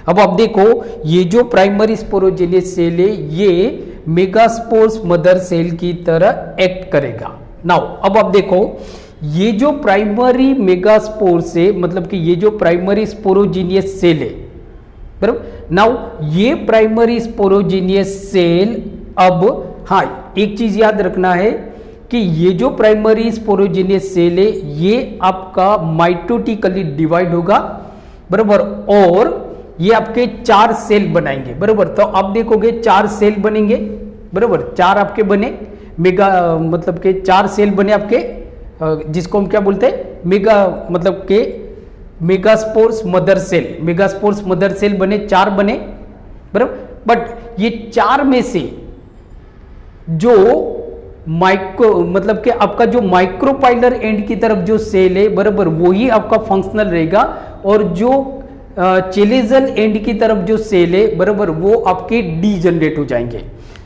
अब आप देखो, ये जो प्राइमरी स्पोरोजेनियस सेल है ये मेगास्पोर्स मदर सेल की तरह एक्ट करेगा। नाउ अब आप देखो, ये जो प्राइमरी मेगास्पोर्स है, मतलब कि ये जो प्राइमरी स्पोरोजेनियस सेल है, बराबर। नाउ ये प्राइमरी स्पोरोजेनियस सेल, अब हाँ एक चीज याद रखना है कि ये जो प्राइमरी स्पोरोजेनियस सेल है ये आपका माइटोटिकली डिवाइड होगा, बराबर, और ये आपके 4 सेल बनाएंगे, बराबर। तो आप देखोगे 4 सेल बनेंगे, बराबर, 4 आपके बने मेगा, मतलब के 4 सेल बने आपके, जिसको हम क्या बोलते हैं, मेगा, मतलब के megaspores mother cell. Megaspores mother cell बने, 4 बने, बराबर। बट ये 4 में से जो माइक्रो, मतलब कि आपका जो माइक्रोपाइलर एंड की तरफ जो सेल है, बराबर, वही आपका फंक्शनल रहेगा, और जो चेलेजल एंड की तरफ जो सेल है, बराबर, वो आपके डीजनरेट हो जाएंगे।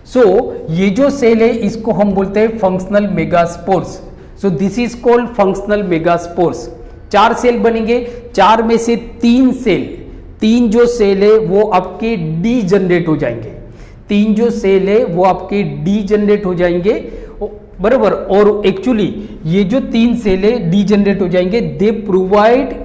सो ये जो सेल है इसको हम बोलते हैं functional megaspores. So this is called functional megaspores. 4 cell बनेंगे, 4 में से 3 सेल, 3 जो सेल है वो आपके डीजनरेट हो जाएंगे। 3 जो सेल है वो आपके डीजनरेट हो जाएंगे, बराबर। और एक्चुअली ये जो 3 सेल है डीजनरेट हो जाएंगे, they provide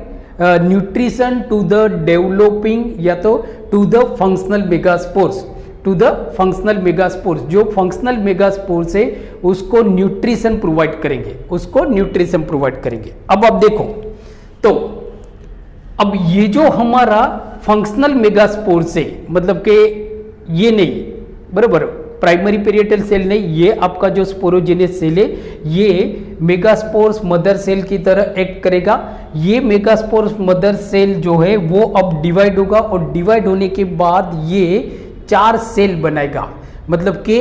nutrition to the developing, या तो to the functional megaspores, to the functional megaspores. जो फंक्शनल मेगास्पोर्स है उसको न्यूट्रिशन प्रोवाइड करेंगे, उसको न्यूट्रिशन प्रोवाइड करेंगे। अब आप देखो, तो अब ये जो हमारा फंक्शनल मेगास्पोर्स है, मतलब कि ये नहीं, बराबर, प्राइमरी पेरिएटल सेल नहीं, ये आपका जो स्पोरोजेनियस सेल है ये मेगास्पोर्स मदर सेल की तरह एक्ट करेगा। ये मेगास्पोर्स मदर सेल जो है वो अब डिवाइड होगा, और डिवाइड होने के बाद ये 4 सेल बनाएगा, मतलब कि,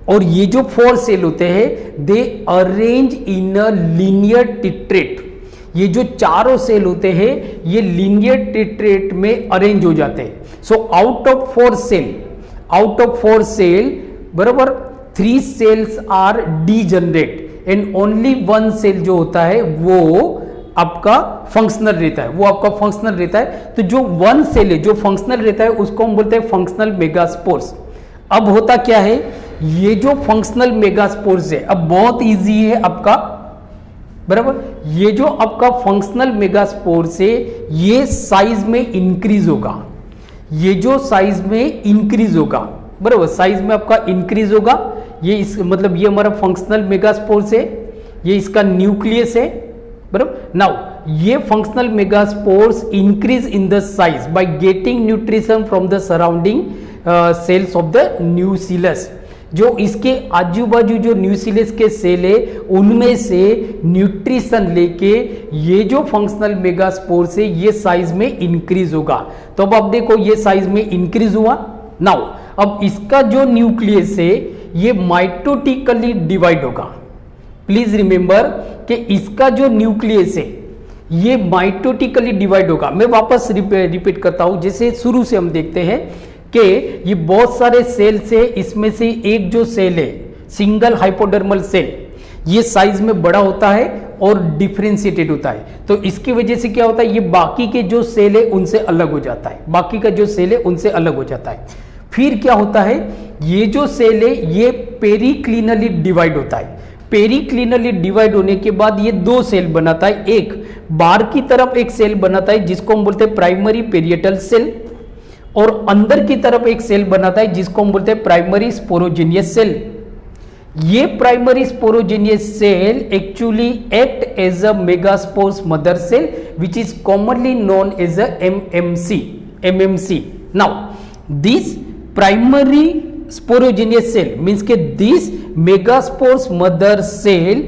और ये जो 4 सेल होते हैं दे अरेंज इन अ लीनियर टिट्रेट। ये जो चारों सेल होते हैं ये लीनियर टिट्रेट में अरेंज हो जाते हैं। सो आउट ऑफ 4 सेल, बराबर, 3 cells are degenerate and only 1 cell जो होता है वो आपका फंक्शनल रहता है, वो आपका फंक्शनल रहता है। तो जो 1 सेल है जो फंक्शनल रहता है उसको हम बोलते हैं फंक्शनल मेगास्पोर्स। अब होता क्या है, ये जो फंक्शनल मेगास्पोर्स है अब बहुत इजी है आपका, बराबर। ये जो आपका फंक्शनल मेगास्पोर्स है ये साइज में इंक्रीज होगा, ये जो साइज में इंक्रीज होगा, बराबर, साइज में आपका इंक्रीज होगा। ये इस, मतलब ये हमारा फंक्शनल मेगास्पोर्स है, ये इसका न्यूक्लियस है, बराबर। नाउ ये functional megaspores increase in the size by getting nutrition from the surrounding cells of the nucleus. जो इसके आजू बाजू जो न्यूक्लियस के सेल है उनमें से न्यूट्रिशन लेके ये जो फंक्शनल मेगास्पोर्स है ये साइज में इंक्रीज होगा। तो अब आप देखो ये साइज में इंक्रीज हुआ। नाउ अब इसका जो न्यूक्लियस है ये माइटोटिकली डिवाइड होगा। प्लीज रिमेंबर कि इसका जो न्यूक्लियस है ये माइटोटिकली डिवाइड होगा। मैं वापस रिपीट करता हूं, जैसे शुरू से हम देखते हैं कि ये बहुत सारे सेल से, इसमें से एक जो सेल है सिंगल हाइपोडर्मल सेल, ये साइज में बड़ा होता है और डिफरेंशिएटेड होता है। तो इसकी वजह से क्या होता है, ये बाकी के जो सेल है उनसे अलग हो जाता है, बाकी का जो सेल है उनसे अलग हो जाता है। फिर क्या होता है, ये जो सेल है ये पेरिक्लिनली डिवाइड होता है। पेरिक्लिनली डिवाइड होने के बाद ये 2 सेल बनाता है, एक बाहर की तरफ एक सेल बनाता है जिसको हम बोलते हैं प्राइमरी पेरिएटल सेल, और अंदर की तरफ एक सेल बनाता है जिसको हम बोलते हैं प्राइमरी स्पोरोजेनियस सेल। ये primary sporogenous cell actually act as a megaspores mother cell which is commonly known as a MMC. Now this primary sporogenous cell means के this megaspores mother cell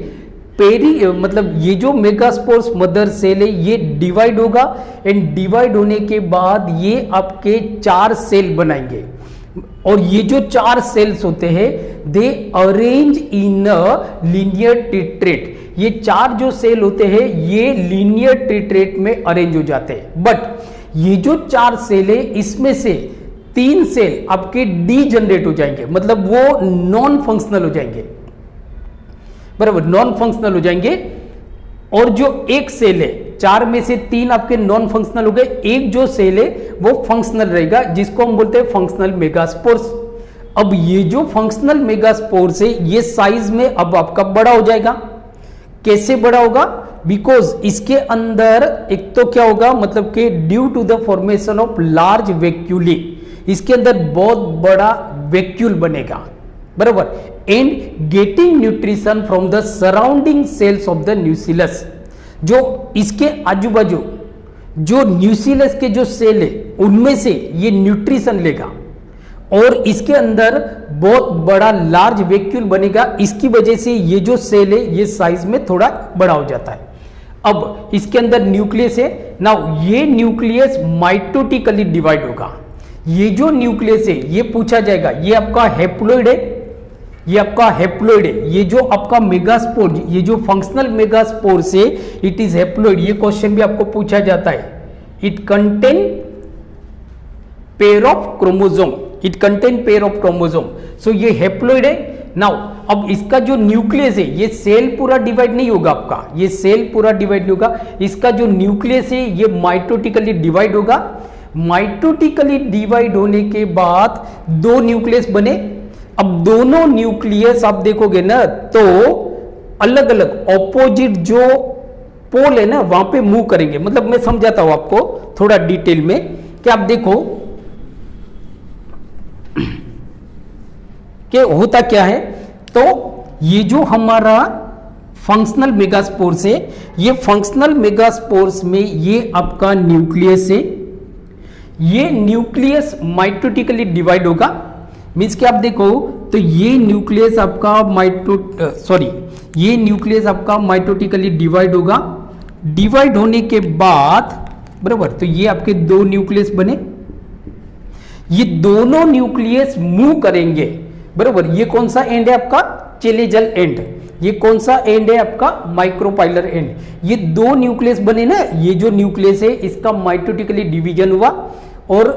पेरी मतलब ये जो मेगास्पोर्स मदर सेल है ये divide होगा and divide होने के बाद ये आपके 4 सेल बनाएंगे और ये जो 4 सेल्स होते हैं दे अरेंज इन अ लीनियर टेट्रेट। ये 4 जो सेल होते हैं ये लीनियर टेट्रेट में अरेंज हो जाते हैं। बट ये जो 4 सेल है इसमें से 3 सेल आपके डी जनरेट हो जाएंगे, मतलब वो नॉन फंक्शनल हो जाएंगे, बराबर, नॉन फंक्शनल हो जाएंगे। और जो एक सेल है 4 में से 3 आपके नॉन फंक्शनल हो गए, एक जो सेल है वो फंक्शनल रहेगा जिसको हम बोलते हैं फंक्शनल मेगास्पोर्स। अब ये जो फंक्शनल मेगास्पोर्स है ये साइज में अब आपका बड़ा हो जाएगा। कैसे बड़ा होगा? बिकॉज इसके अंदर एक तो क्या होगा, मतलब कि due to the formation of large vacuole, इसके अंदर बहुत बड़ा वैक्यूल बनेगा, बराबर, and getting nutrition from the surrounding cells of the nucleus. जो इसके आजू बाजू जो न्यूक्लियस के जो सेल है उनमें से ये न्यूट्रिशन लेगा और इसके अंदर बहुत बड़ा लार्ज वैक्यूल बनेगा। इसकी वजह से ये जो सेल है ये साइज में थोड़ा बड़ा हो जाता है। अब इसके अंदर न्यूक्लियस है, नाउ ये न्यूक्लियस माइटोटिकली डिवाइड होगा। ये जो न्यूक्लियस है ये पूछा जाएगा, ये आपका हैप्लॉइड है, ये आपका हैप्लॉइड है। ये जो आपका मेगास्पोर, ये जो फंक्शनल मेगास्पोर से इट इज हैप्लॉइड, ये क्वेश्चन भी आपको पूछा जाता है। It contain pair of chromosome, it contain pair of chromosome, so ये हैप्लॉइड है। नाउ अब इसका जो न्यूक्लियस है ये सेल पूरा डिवाइड नहीं होगा आपका, ये सेल पूरा डिवाइड नहीं होगा, इसका जो न्यूक्लियस है ये माइटोटिकली डिवाइड होगा। माइटोटिकली डिवाइड होने के बाद 2 न्यूक्लियस बने। अब दोनों न्यूक्लियस आप देखोगे ना तो अलग अलग ऑपोजिट जो पोल है ना वहां पे मूव करेंगे। मतलब मैं समझाता हूं आपको थोड़ा डिटेल में कि आप देखो कि होता क्या है। तो ये जो हमारा फंक्शनल मेगास्पोर्स है, ये फंक्शनल मेगास्पोर्स में ये आपका न्यूक्लियस है, ये न्यूक्लियस माइटोटिकली डिवाइड होगा। मीन्स कि आप देखो तो ये न्यूक्लियस आपका ये न्यूक्लियस आपका माइटोटिकली डिवाइड होगा। डिवाइड होने के बाद, बराबर, तो ये आपके 2 न्यूक्लियस बने, ये दोनों न्यूक्लियस मूव करेंगे, बराबर। ये कौन सा एंड है आपका? Chalazal and. ये कौन सा एंड है आपका? Micropylar end. ये 2 न्यूक्लियस बने ना, ये जो न्यूक्लियस है इसका माइटोटिकली डिवीजन हुआ और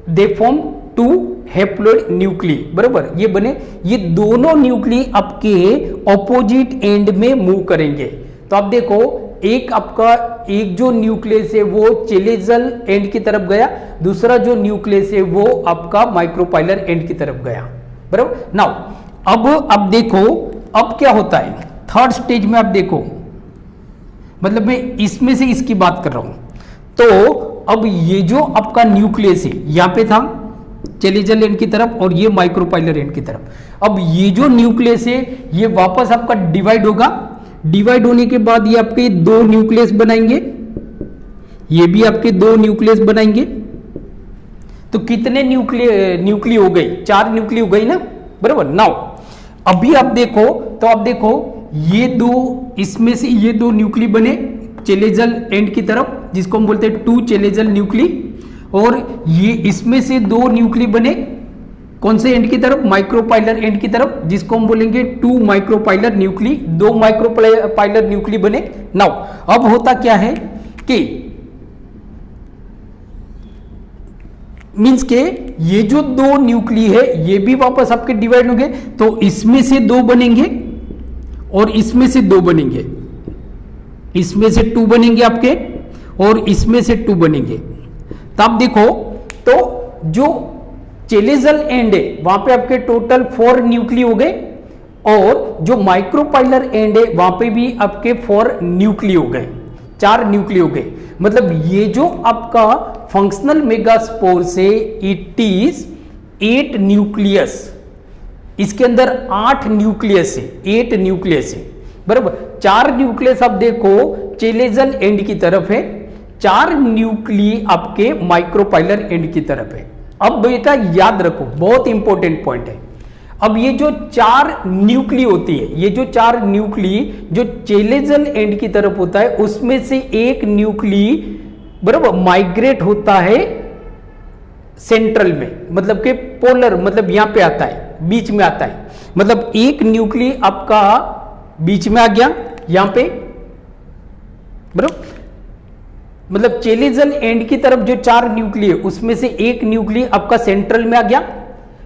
दे फॉर्म 2 हैप्लॉइड न्यूक्ली, बराबर, ये बने। ये दोनों न्यूक्ली आपके ऑपोजिट एंड में मूव करेंगे। तो आप देखो एक आपका एक जो न्यूक्लियस है वो चेलेजल एंड की तरफ गया, दूसरा जो न्यूक्लियस है वो आपका माइक्रोपाइलर एंड की तरफ गया, बराबर। नाउ अब आप देखो अब क्या होता है थर्ड स्टेज में। आप देखो मतलब मैं इसमें से इसकी बात कर रहा हूं। तो अब ये जो आपका न्यूक्लियस है यहां पे था चेलेजल एंड की तरफ और ये माइक्रोपाइलर एंड की तरफ। अब ये जो न्यूक्लियस है ये वापस आपका डिवाइड होगा। डिवाइड होने के बाद ये आपके 2 न्यूक्लियस बनाएंगे, ये भी आपके 2 न्यूक्लियस बनाएंगे। तो कितने न्यूक्ली हो गई? 4 न्यूक्ली हो गई ना, बराबर। नाउ अभी आप देखो तो आप देखो ये 2, इसमें से ये 2 न्यूक्ली बने चेलेजल एंड की तरफ, जिसको हम बोलते हैं 2 चेलेजल न्यूक्ली, और ये इसमें से 2 न्यूक्ली बने कौन से एंड की तरफ? माइक्रोपाइलर एंड की तरफ, जिसको हम बोलेंगे 2 माइक्रोपाइलर न्यूक्ली। 2 माइक्रोपाइलर न्यूक्ली बने। नाउ अब होता क्या है कि मींस के ये जो 2 न्यूक्ली है ये भी वापस आपके डिवाइड होंगे, तो इसमें से 2 बनेंगे और इसमें से 2 बनेंगे, इसमें से 2 बनेंगे आपके और इसमें से 2 बनेंगे। तो आप देखो तो जो चेलेजल एंड है वहां पे आपके टोटल 4 न्यूक्ली हो गए और जो माइक्रोपाइलर एंड है वहां पे भी आपके 4 न्यूक्ली हो गए, 4 न्यूक्ली हो गए। मतलब ये जो आपका फंक्शनल मेगास्पोर से इट इज 8 न्यूक्लियस, इसके अंदर 8 न्यूक्लियस है, 8 न्यूक्लियस है, बराबर। 4 न्यूक्लियस आप देखो चेलेजल एंड की तरफ है, 4 न्यूक्ली आपके माइक्रोपाइलर एंड की तरफ है। अब बेटा याद रखो बहुत इंपॉर्टेंट पॉइंट है। अब ये जो 4 न्यूक्ली होती है, ये जो 4 न्यूक्ली जो चेलेजल एंड की तरफ होता है, उसमें से एक न्यूक्ली बराबर माइग्रेट होता है सेंट्रल में, मतलब कि पोलर, मतलब यहां पे आता है, बीच में आता है, मतलब एक न्यूक्ली आपका बीच में आ गया यहां पे बराबर, मतलब चेलेजल एंड की तरफ जो 4 न्यूक्ली है उसमें से एक न्यूक्ली आपका सेंट्रल में आ गया।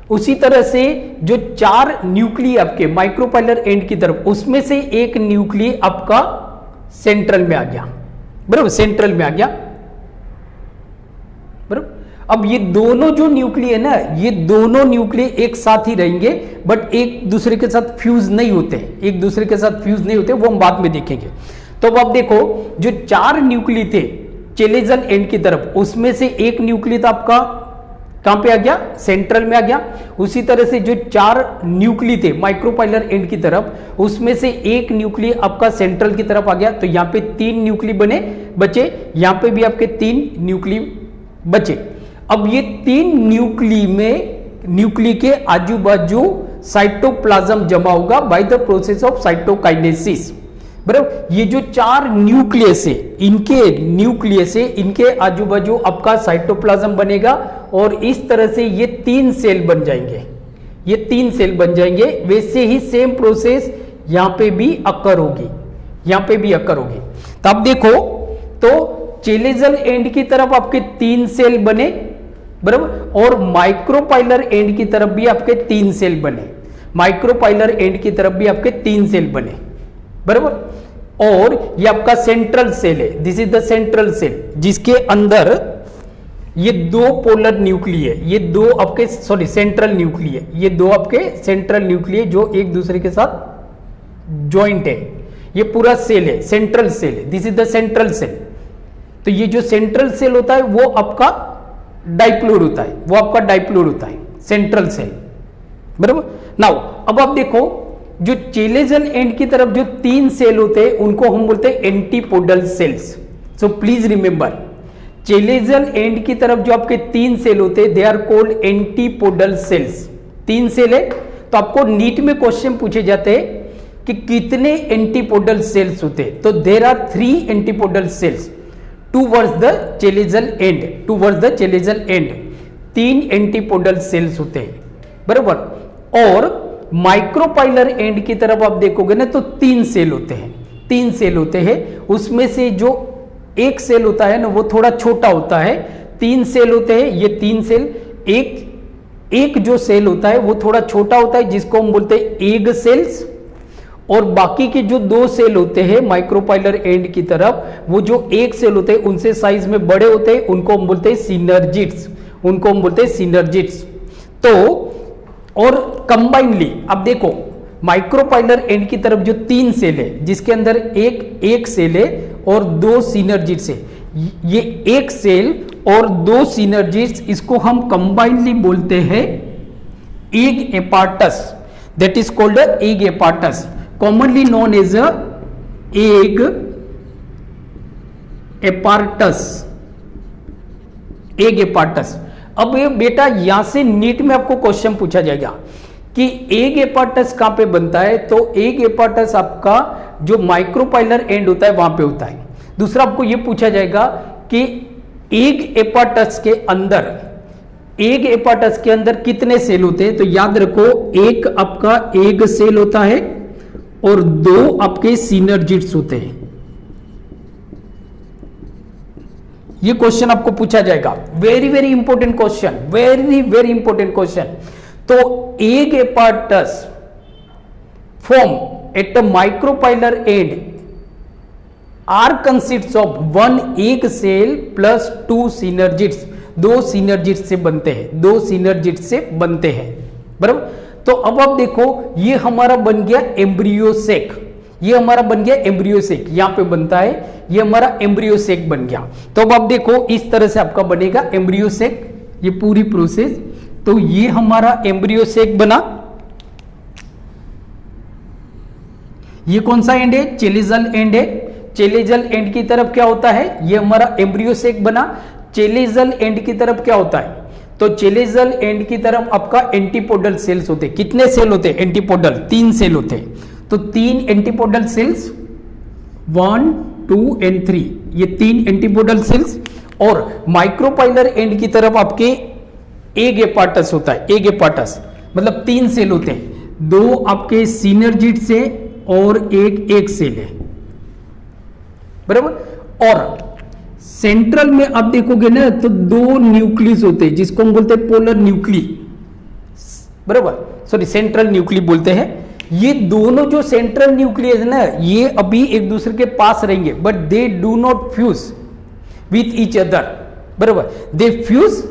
उसी तरह से जो 4 न्यूक्ली आपके माइक्रोपाइलर एंड की तरफ, उसमें से एक न्यूक्ली आपका सेंट्रल में आ गया, बराबर, सेंट्रल में आ गया बराबर। अब ये दोनों जो न्यूक्ली है ना, ये दोनों न्यूक्ली एक साथ ही रहेंगे, बट एक दूसरे के साथ फ्यूज नहीं होते, एक दूसरे के साथ फ्यूज नहीं होते, वो हम बाद में देखेंगे। तो अब आप देखो जो 4 न्यूक्ली थे चेलेजल एंड की तरफ, उसमें से एक न्यूक्ली था आपका कहां पे आ गया, सेंट्रल में आ गया। उसी तरह से जो 4 न्यूक्ली थे माइक्रोपाइलर एंड की तरफ, उसमें से एक न्यूक्ली आपका सेंट्रल की तरफ आ गया, तो यहां पे 3 न्यूक्ली बचे, यहां पे भी आपके 3 न्यूक्ली बचे। अब ये 3 न्यूक्ली के आजू बाजू साइटोप्लाज्म जमा होगा by the process of cytokinesis, बराबर। ये जो 4 न्यूक्लियस है, इनके आजू बाजू आपका साइटोप्लाज्म बनेगा, और इस तरह से ये 3 सेल बन जाएंगे, ये 3 सेल बन जाएंगे। वैसे ही सेम प्रोसेस यहां पे भी अकर होगी, यहां पे भी अकर होगी। तो अब देखो, तो चेलेजल एंड की तरफ आपके 3 सेल बने, बराबर, और माइक्रोपाइलर एंड की तरफ भी आपके 3 सेल बने, माइक्रोपाइलर एंड की तरफ भी आपके 3 सेल बने, बराबर। और ये आपका सेंट्रल सेल है, this is the central cell, जिसके अंदर ये 2 पोलर न्यूक्ली है, ये 2 आपके सेंट्रल न्यूक्ली है, ये 2 आपके सेंट्रल न्यूक्ली है जो एक दूसरे के साथ ज्वाइंट है। ये पूरा सेल है, सेंट्रल सेल है, this is the central cell. तो ये जो सेंट्रल सेल होता है वो आपका डाइप्लोइड होता है, वो आपका डाइप्लोइड होता है, सेंट्रल सेल, बराबर। नाउ अब आप देखो, जो चेलेजल एंड की तरफ जो 3 सेल होते हैं उनको हम बोलते हैं antipodal cells. So please remember, chalazal end की तरफ जो आपके 3 सेल होते हैं, they are called antipodal cells. 3 cell है, तो आपको नीट में क्वेश्चन पूछे जाते हैं कि कितने एंटीपोडल सेल्स होते हैं, तो there are 3 antipodal cells towards the chalazal end, 3 antipodal cells होते हैं, बराबर। और माइक्रोपाइलर एंड की तरफ आप देखोगे ना, तो 3 सेल होते हैं, 3 सेल होते हैं। उसमें से जो एक सेल होता है ना, वो थोड़ा छोटा होता है। 3 सेल होते हैं, ये 3 सेल, एक जो सेल होता है वो थोड़ा छोटा होता है, जिसको हम बोलते हैं एग सेल्स। और बाकी के जो 2 सेल होते हैं माइक्रोपाइलर एंड की तरफ, वो जो एक सेल होते हैं उनसे साइज में बड़े होते हैं, उनको हम बोलते हैं सिनर्जिड्स, उनको हम बोलते हैं सिनर्जिड्स। तो और कंबाइनली अब देखो, माइक्रोपाइलर एंड की तरफ जो 3 सेल है, जिसके अंदर एक सेल है और 2 सिनर्जिड्स है, ये एक सेल और 2 सिनर्जिड्स, इसको हम कंबाइनली बोलते हैं egg apparatus, that is called egg apparatus, commonly known as egg apparatus, egg apparatus. अब ये बेटा यहां से नीट में आपको क्वेश्चन पूछा जाएगा कि एग एपार्टस कहां पे बनता है, तो एग एपार्टस आपका जो माइक्रोपाइलर एंड होता है वहां पे होता है। दूसरा आपको ये पूछा जाएगा कि एग एपार्टस के अंदर कितने सेल होते हैं, तो याद रखो, एक आपका एग सेल होता है और 2 आपके सिनर्जिड्स होते हैं। ये क्वेश्चन आपको पूछा जाएगा, very very important question, very very important question. तो egg apparatus form at a micropylar and are consists of 1 egg cell plus 2 synergids, 2 synergids से बनते हैं, 2 सिनर्जिड्स से बनते हैं, बराबर। तो अब आप देखो, ये हमारा बन गया एम्ब्रियोसेक, ये हमारा बन गया एम्ब्रियोसेक, यहां पे बनता है, ये हमारा एम्ब्रियोसेक बन गया। तो अब आप देखो, इस तरह से आपका बनेगा एम्ब्रियोसेक, ये पूरी प्रोसेस। तो ये हमारा एम्ब्रियोसेक बना, ये कौन सा एंड है, चेलेजल एंड है। चेलेजल एंड की तरफ क्या होता है, ये हमारा एम्ब्रियोसेक बना। चेलेजल एंड की तरफ क्या होता है, तो चेलेजल एंड की तरफ आपका एंटीपोडल सेल्स होते हैं। कितने सेल होते हैं एंटीपोडल? 3 सेल होते हैं। तो 3 एंटीपोडल सेल्स 1, 2 एंड 3, ये 3 एंटीपोडल सेल्स। और माइक्रोपाइलर एंड की तरफ आपके एग एपार्टस होता है। एग एपार्टस मतलब 3 सेल होते हैं, 2 आपके सिनर्जिड से और एक सेल है, बराबर। और सेंट्रल में आप देखोगे ना तो 2 न्यूक्लियस होते हैं जिसको हम बोलते हैं पोलर न्यूक्ली, बराबर, सॉरी सेंट्रल न्यूक्ली बोलते हैं। ये दोनों जो सेंट्रल न्यूक्लियस है ना, ये अभी एक दूसरे के पास रहेंगे, but they do not fuse with each other, बराबर। They fuse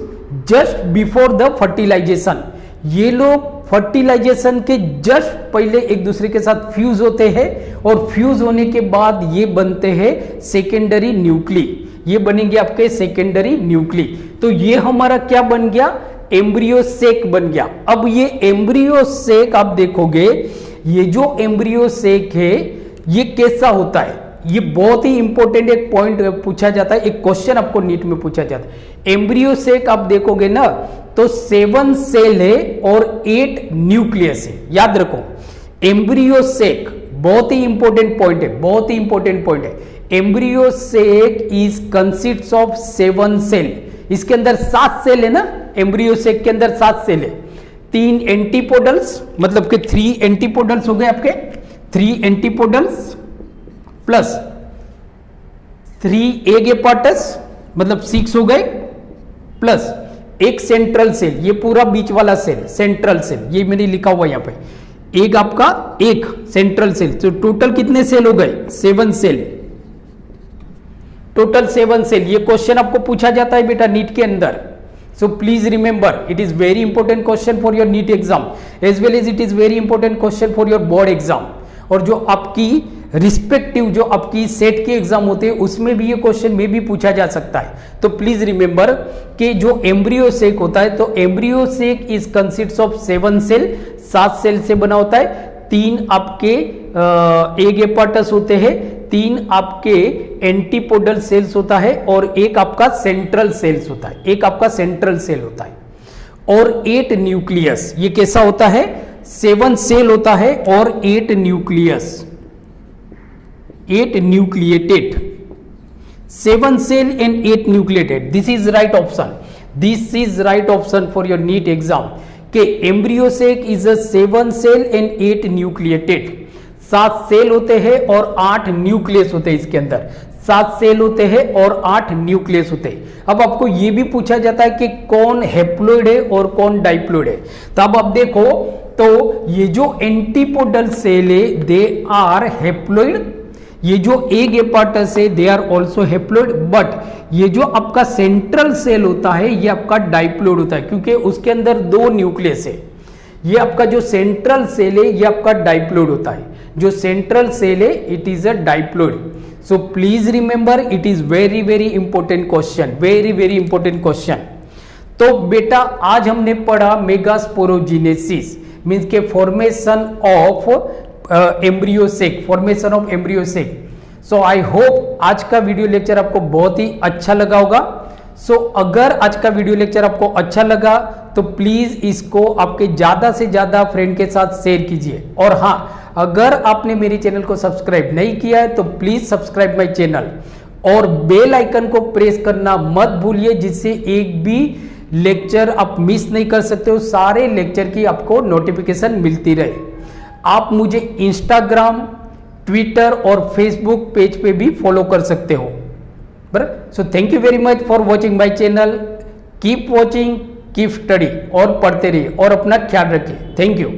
just before the fertilization. ये लोग फर्टिलाइजेशन के जस्ट पहले एक दूसरे के साथ फ्यूज होते हैं और फ्यूज होने के बाद ये बनते हैं सेकेंडरी न्यूक्ली। ये बनेंगे आपके सेकेंडरी न्यूक्ली। तो ये हमारा क्या बन गया? एम्ब्रियो सेक बन गया। अब ये एम्ब्रियो सेक आप देखोगे, ये जो एम्ब्रियो सेक है ये कैसा होता है? ये बहुत ही इंपॉर्टेंट एक पॉइंट पूछा जाता है, एक क्वेश्चन आपको नीट में पूछा जाता है। एम्ब्रियो सेक आप देखोगे ना तो 7 सेल है और 8 न्यूक्लियस है। याद रखो, एम्ब्रियो सेक बहुत ही इंपॉर्टेंट पॉइंट है, बहुत ही इंपॉर्टेंट पॉइंट है। Embryo sac is consists of 7 cell. इसके अंदर 7 सेल है ना, एम्ब्रियो सेक के अंदर 7 सेल है। 3 एंटीपोडल्स मतलब के 3 एंटीपोडल्स हो गए आपके, 3 एंटीपोडल्स प्लस 3 एग एपार्टस मतलब 6 हो गए, प्लस एक सेंट्रल सेल, ये पूरा बीच वाला सेल सेंट्रल सेल, ये मैंने लिखा हुआ यहां पे। एक आपका एक सेंट्रल सेल, तो टोटल कितने सेल हो गए? 7 सेल, टोटल 7 सेल। ये क्वेश्चन आपको पूछा जाता है बेटा नीट के अंदर। So please remember, it is very important question for your NEET exam as well as it is very important question for your board exam. और जो आपकी रिस्पेक्टिव जो आपकी सेट के एग्जाम होते हैं उसमें भी ये क्वेश्चन में भी पूछा जा सकता है। तो प्लीज रिमेंबर कि जो एम्ब्रियो सेक होता है, तो embryo sac is consists of 7 cell, 7 cell से बना होता है। 3 आपके एग एपार्टस होते हैं, 3 आपके एंटीपोडल सेल्स होता है और एक आपका सेंट्रल सेल्स होता है, एक आपका सेंट्रल सेल होता है और 8 न्यूक्लियस। ये कैसा होता है? 7 सेल होता है और 8 nucleus, 8 nucleated, 7 cell and 8 nucleated. This is right option, this is right option for your NEET exam के embryo sac is a 7 cell and 8 nucleated. 7 cell होते हैं और 8 न्यूक्लियस होते हैं इसके अंदर, 7 सेल होते हैं और 8 न्यूक्लियस होते हैं। अब आपको यह भी पूछा जाता है कि कौन हैप्लॉइड है और कौन डाइप्लॉइड है। तो अब आप देखो, तो ये जो एंटीपोडल सेल है दे आर हैप्लॉइड, ये जो एग एपार्टस है they are also haploid, but ये जो आपका सेंट्रल सेल होता है ये आपका डाइप्लॉइड होता है क्योंकि उसके अंदर 2 न्यूक्लियस है। ये आपका जो सेंट्रल सेल है ये आपका डाइप्लॉइड होता है, जो सेंट्रल सेल है it is a diploid. So please remember, it is very very important question, very very important question. तो बेटा आज हमने पढ़ा मेगास्पोरोजिनेसिस मीन्स के formation of embryo sec, formation of embryo sec. So I hope आज का video lecture आपको बहुत ही अच्छा लगा होगा। सो अगर आज का वीडियो लेक्चर आपको अच्छा लगा तो प्लीज इसको आपके ज्यादा से ज्यादा फ्रेंड के साथ शेयर कीजिए। और हाँ, अगर आपने मेरे चैनल को सब्सक्राइब नहीं किया है तो प्लीज सब्सक्राइब माय चैनल और बेल आइकन को प्रेस करना मत भूलिए, जिससे एक भी लेक्चर आप मिस नहीं कर सकते हो, सारे लेक्चर की आपको नोटिफिकेशन मिलती रहे। आप मुझे इंस्टाग्राम, ट्विटर और फेसबुक पेज पे भी फॉलो कर सकते हो। बराबर। So thank you very much for watching my channel. Keep watching, keep study और पढ़ते रहिए और अपना ख्याल रखिए। Thank you.